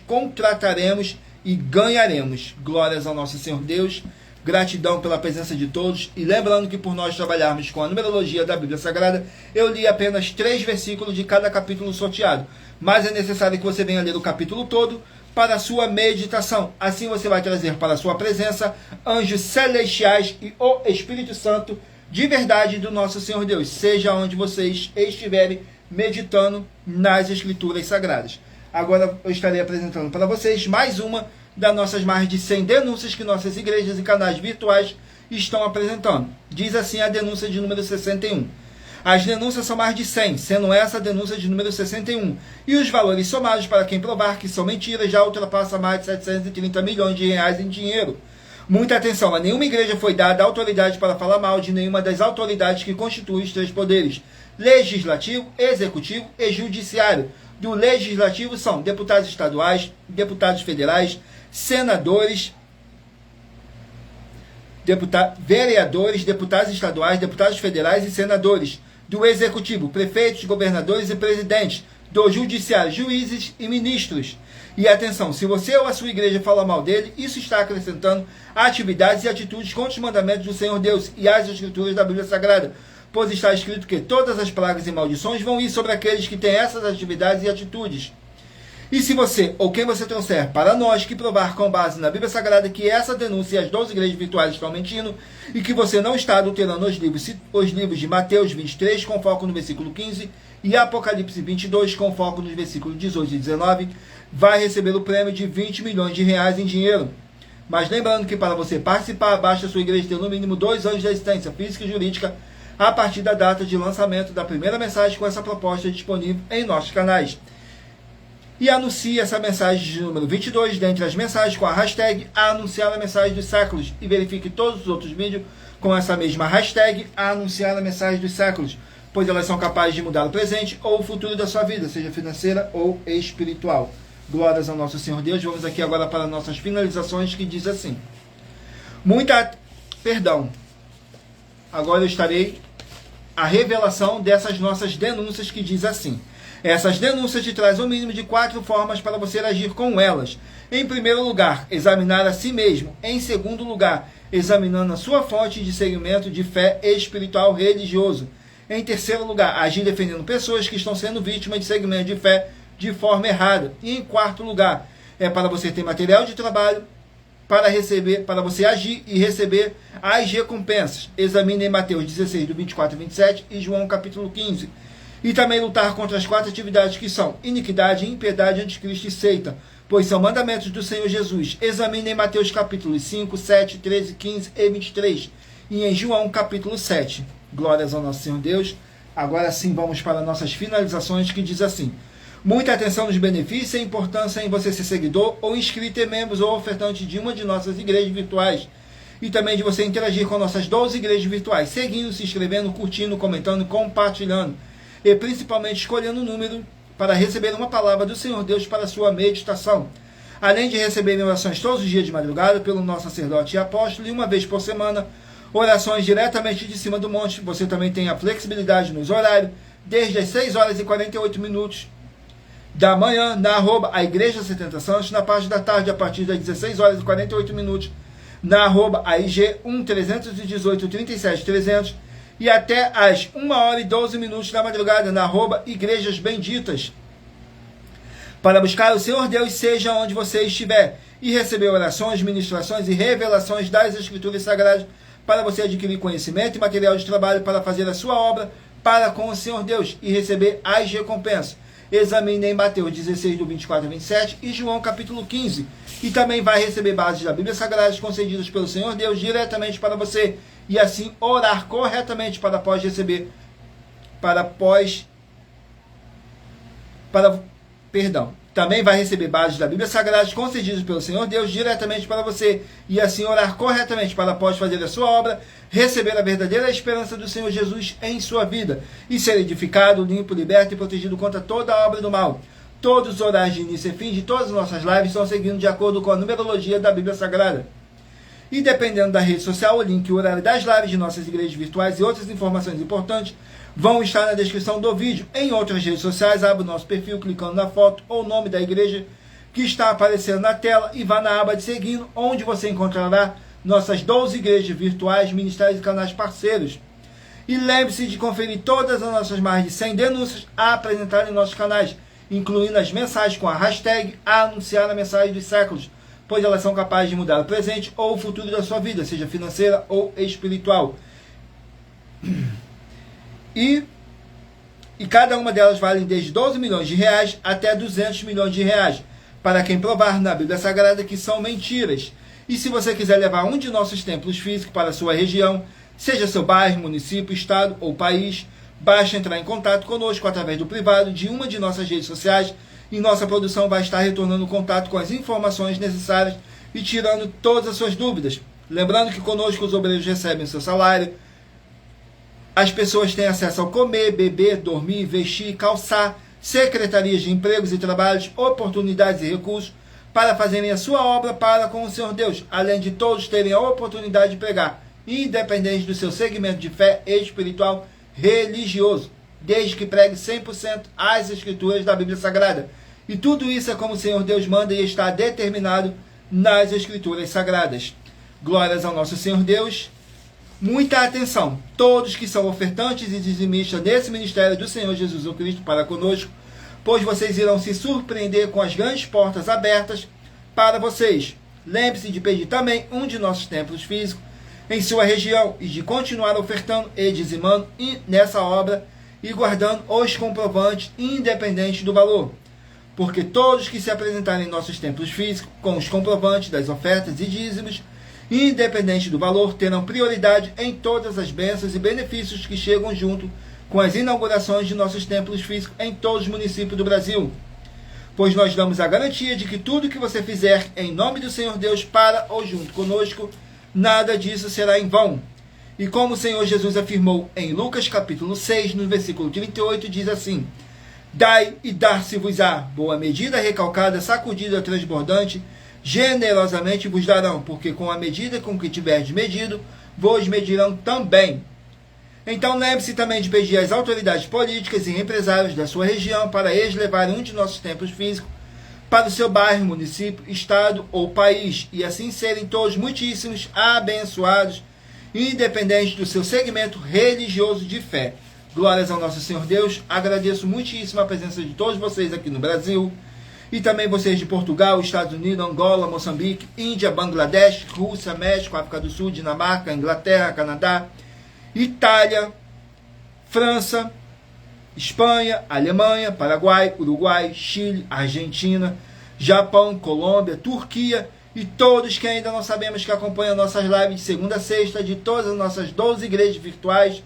contrataremos e ganharemos. Glórias ao nosso Senhor Deus. Gratidão pela presença de todos. E lembrando que por nós trabalharmos com a numerologia da Bíblia Sagrada, eu li apenas 3 versículos de cada capítulo sorteado. Mas é necessário que você venha ler o capítulo todo para a sua meditação. Assim você vai trazer para a sua presença anjos celestiais e o Espírito Santo de verdade do nosso Senhor Deus, seja onde vocês estiverem meditando nas Escrituras Sagradas. Agora eu estarei apresentando para vocês mais uma das nossas mais de 100 denúncias que nossas igrejas e canais virtuais estão apresentando. Diz assim a denúncia de número 61. As denúncias são mais de 100, sendo essa a denúncia de número 61. E os valores somados para quem provar que são mentiras já ultrapassa mais de 730 milhões de reais em dinheiro. Muita atenção, a nenhuma igreja foi dada autoridade para falar mal de nenhuma das autoridades que constituem os 3 poderes: legislativo, executivo e judiciário. Do legislativo são deputados estaduais, deputados federais, senadores, vereadores, deputados estaduais, deputados federais e senadores. Do executivo, prefeitos, governadores e presidentes. Do judiciário, juízes e ministros. E atenção, se você ou a sua igreja fala mal dele, isso está acrescentando atividades e atitudes contra os mandamentos do Senhor Deus e as Escrituras da Bíblia Sagrada, pois está escrito que todas as pragas e maldições vão ir sobre aqueles que têm essas atividades e atitudes. E se você, ou quem você trouxer para nós que provar com base na Bíblia Sagrada que essa denúncia e as 12 igrejas virtuais estão mentindo, e que você não está adulterando os livros de Mateus 23, com foco no versículo 15, e Apocalipse 22, com foco nos versículos 18 e 19, vai receber o prêmio de 20 milhões de reais em dinheiro. Mas lembrando que para você participar, basta a sua igreja ter no mínimo 2 anos de existência física e jurídica a partir da data de lançamento da primeira mensagem com essa proposta disponível em nossos canais. E anuncie essa mensagem de número 22 dentre as mensagens com a hashtag Anunciar a Mensagem dos Séculos, e verifique todos os outros vídeos com essa mesma hashtag Anunciar a Mensagem dos Séculos. pois elas são capazes de mudar o presente ou o futuro da sua vida, seja financeira ou espiritual. Glórias ao nosso Senhor Deus. Vamos aqui agora para nossas finalizações, que diz assim. Agora eu estarei a revelação dessas nossas denúncias, que diz assim. Essas denúncias te trazem o mínimo de 4 formas para você agir com elas. Em primeiro lugar, examinar a si mesmo. Em segundo lugar, examinando a sua fonte de segmento de fé espiritual religioso. Em terceiro lugar, agir defendendo pessoas que estão sendo vítimas de segmento de fé de forma errada. E em quarto lugar, é para você ter material de trabalho para você agir e receber as recompensas. Examine em Mateus 16, do 24 e 27 e João capítulo 15. E também lutar contra as 4 atividades que são iniquidade, impiedade, anticristo e seita, pois são mandamentos do Senhor Jesus. Examine em Mateus capítulos 5, 7, 13, 15 e 23 e em João capítulo 7. Glórias ao nosso Senhor Deus. Agora sim vamos para nossas finalizações, que diz assim. Muita atenção nos benefícios e a importância em você ser seguidor ou inscrito em membros ou ofertante de uma de nossas igrejas virtuais. E também de você interagir com nossas 12 igrejas virtuais, seguindo, se inscrevendo, curtindo, comentando, compartilhando. E principalmente escolhendo o número para receber uma palavra do Senhor Deus para a sua meditação. Além de receber orações todos os dias de madrugada pelo nosso sacerdote e apóstolo, e uma vez por semana, orações diretamente de cima do monte. Você também tem a flexibilidade nos horários, desde as 6 horas e 48 minutos da manhã, na @ Igreja 70 Santos, na parte da tarde, a partir das 16 horas e 48 minutos, na @AIG 1318 37 300, e até às 1 hora e 12 minutos da madrugada, na @Igrejas Benditas, para buscar o Senhor Deus, seja onde você estiver, e receber orações, ministrações e revelações das Escrituras Sagradas, para você adquirir conhecimento e material de trabalho para fazer a sua obra para com o Senhor Deus e receber as recompensas. Examine em Mateus 16, do 24 a 27 e João capítulo 15. E também vai receber bases da Bíblia Sagrada concedidas pelo Senhor Deus diretamente para você. E assim orar corretamente Também vai receber bases da Bíblia Sagrada concedidas pelo Senhor Deus diretamente para você. E assim orar corretamente para após fazer a sua obra, receber a verdadeira esperança do Senhor Jesus em sua vida. E ser edificado, limpo, liberto e protegido contra toda a obra do mal. Todos os horários de início e fim de todas as nossas lives estão seguindo de acordo com a numerologia da Bíblia Sagrada. E dependendo da rede social, o link e o horário das lives de nossas igrejas virtuais e outras informações importantes vão estar na descrição do vídeo. Em outras redes sociais, abra o nosso perfil clicando na foto ou nome da igreja que está aparecendo na tela e vá na aba de seguindo, onde você encontrará nossas 12 igrejas virtuais, ministérios e canais parceiros. E lembre-se de conferir todas as nossas mais de 100 denúncias a apresentar em nossos canais, incluindo as mensagens com a hashtag Anunciar a Mensagem dos Séculos, pois elas são capazes de mudar o presente ou o futuro da sua vida, seja financeira ou espiritual. E cada uma delas vale desde 12 milhões de reais até 200 milhões de reais, para quem provar na Bíblia Sagrada que são mentiras. E se você quiser levar um de nossos templos físicos para a sua região, seja seu bairro, município, estado ou país, basta entrar em contato conosco através do privado de uma de nossas redes sociais, e nossa produção vai estar retornando contato com as informações necessárias e tirando todas as suas dúvidas. Lembrando que conosco os obreiros recebem seu salário, as pessoas têm acesso ao comer, beber, dormir, vestir, calçar, secretarias de empregos e trabalhos, oportunidades e recursos para fazerem a sua obra para com o Senhor Deus, além de todos terem a oportunidade de pregar, independente do seu segmento de fé espiritual religioso, desde que pregue 100% as Escrituras da Bíblia Sagrada. E tudo isso é como o Senhor Deus manda e está determinado nas Escrituras Sagradas. Glórias ao nosso Senhor Deus. Muita atenção, todos que são ofertantes e dizimistas desse ministério do Senhor Jesus Cristo para conosco, pois vocês irão se surpreender com as grandes portas abertas para vocês. Lembre-se de pedir também um de nossos templos físicos em sua região e de continuar ofertando e dizimando nessa obra e guardando os comprovantes independente do valor. Porque todos que se apresentarem em nossos templos físicos com os comprovantes das ofertas e dízimos, independente do valor, terão prioridade em todas as bênçãos e benefícios que chegam junto com as inaugurações de nossos templos físicos em todos os municípios do Brasil. Pois nós damos a garantia de que tudo que você fizer em nome do Senhor Deus para ou junto conosco, nada disso será em vão. E como o Senhor Jesus afirmou em Lucas capítulo 6, no versículo 38, diz assim: dai e dar-se-vos-á, boa medida, recalcada, sacudida, transbordante, generosamente vos darão, porque com a medida com que tiverdes medido, vos medirão também. Então lembre-se também de pedir às autoridades políticas e empresários da sua região para eles levarem um de nossos templos físicos para o seu bairro, município, estado ou país, e assim serem todos muitíssimos abençoados, independente do seu segmento religioso de fé. Glórias ao nosso Senhor Deus. Agradeço muitíssimo a presença de todos vocês aqui no Brasil, e também vocês de Portugal, Estados Unidos, Angola, Moçambique, Índia, Bangladesh, Rússia, México, África do Sul, Dinamarca, Inglaterra, Canadá, Itália, França, Espanha, Alemanha, Paraguai, Uruguai, Chile, Argentina, Japão, Colômbia, Turquia e todos que ainda não sabemos que acompanham nossas lives de segunda a sexta de todas as nossas 12 igrejas virtuais,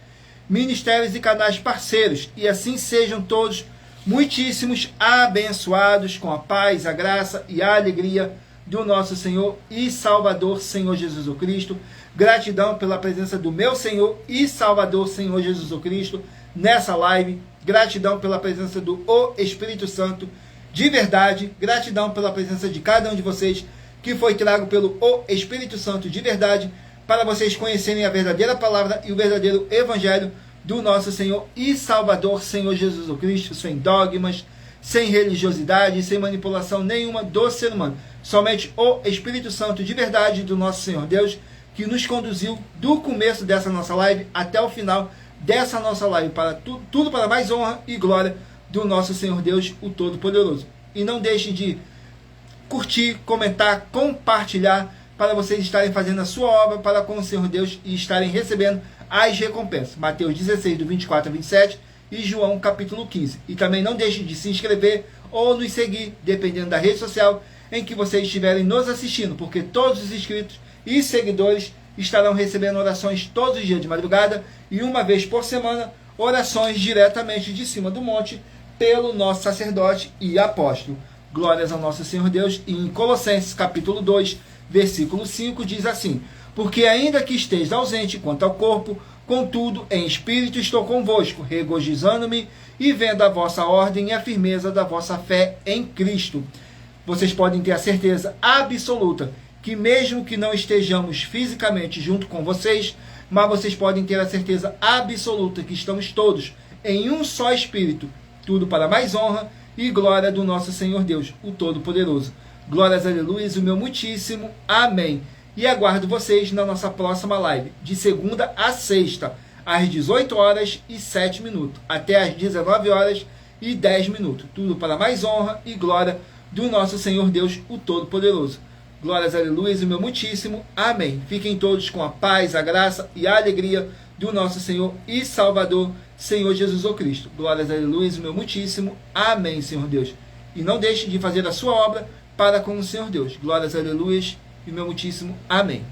ministérios e canais parceiros. E assim sejam todos muitíssimos abençoados com a paz, a graça e a alegria do nosso Senhor e Salvador, Senhor Jesus o Cristo. Gratidão pela presença do meu Senhor e Salvador, Senhor Jesus o Cristo, nessa live. Gratidão pela presença do Espírito Santo de verdade. Gratidão pela presença de cada um de vocês que foi trago pelo Espírito Santo de verdade, para vocês conhecerem a verdadeira palavra e o verdadeiro evangelho do nosso Senhor e Salvador, Senhor Jesus o Cristo, sem dogmas, sem religiosidade, sem manipulação nenhuma do ser humano. Somente o Espírito Santo de verdade do nosso Senhor Deus, que nos conduziu do começo dessa nossa live até o final dessa nossa live, para tudo para mais honra e glória do nosso Senhor Deus, o Todo-Poderoso. E não deixem de curtir, comentar, compartilhar, para vocês estarem fazendo a sua obra para com o Senhor Deus e estarem recebendo as recompensas. Mateus 16, do 24 a 27 e João capítulo 15. E também não deixem de se inscrever ou nos seguir, dependendo da rede social em que vocês estiverem nos assistindo, porque todos os inscritos e seguidores estarão recebendo orações todos os dias de madrugada e uma vez por semana, orações diretamente de cima do monte pelo nosso sacerdote e apóstolo. Glórias ao nosso Senhor Deus. E em Colossenses capítulo 2, versículo 5 diz assim: porque ainda que esteja ausente quanto ao corpo, contudo em espírito estou convosco, regozijando-me e vendo a vossa ordem e a firmeza da vossa fé em Cristo. Vocês podem ter a certeza absoluta que mesmo que não estejamos fisicamente junto com vocês, mas vocês podem ter a certeza absoluta que estamos todos em um só Espírito, tudo para mais honra e glória do nosso Senhor Deus, o Todo-Poderoso. Glórias, aleluias, o meu muitíssimo amém. E aguardo vocês na nossa próxima live, de segunda a sexta, às 18 horas e 7 minutos, até às 19 horas e 10 minutos, tudo para mais honra e glória do nosso Senhor Deus, o Todo-Poderoso. Glórias, aleluias, o meu muitíssimo amém. Fiquem todos com a paz, a graça e a alegria do nosso Senhor e Salvador, Senhor Jesus o Cristo. Glórias, aleluias, o meu muitíssimo amém, Senhor Deus. E não deixe de fazer a sua obra para com o Senhor Deus. Glórias, aleluias, e o meu muitíssimo amém.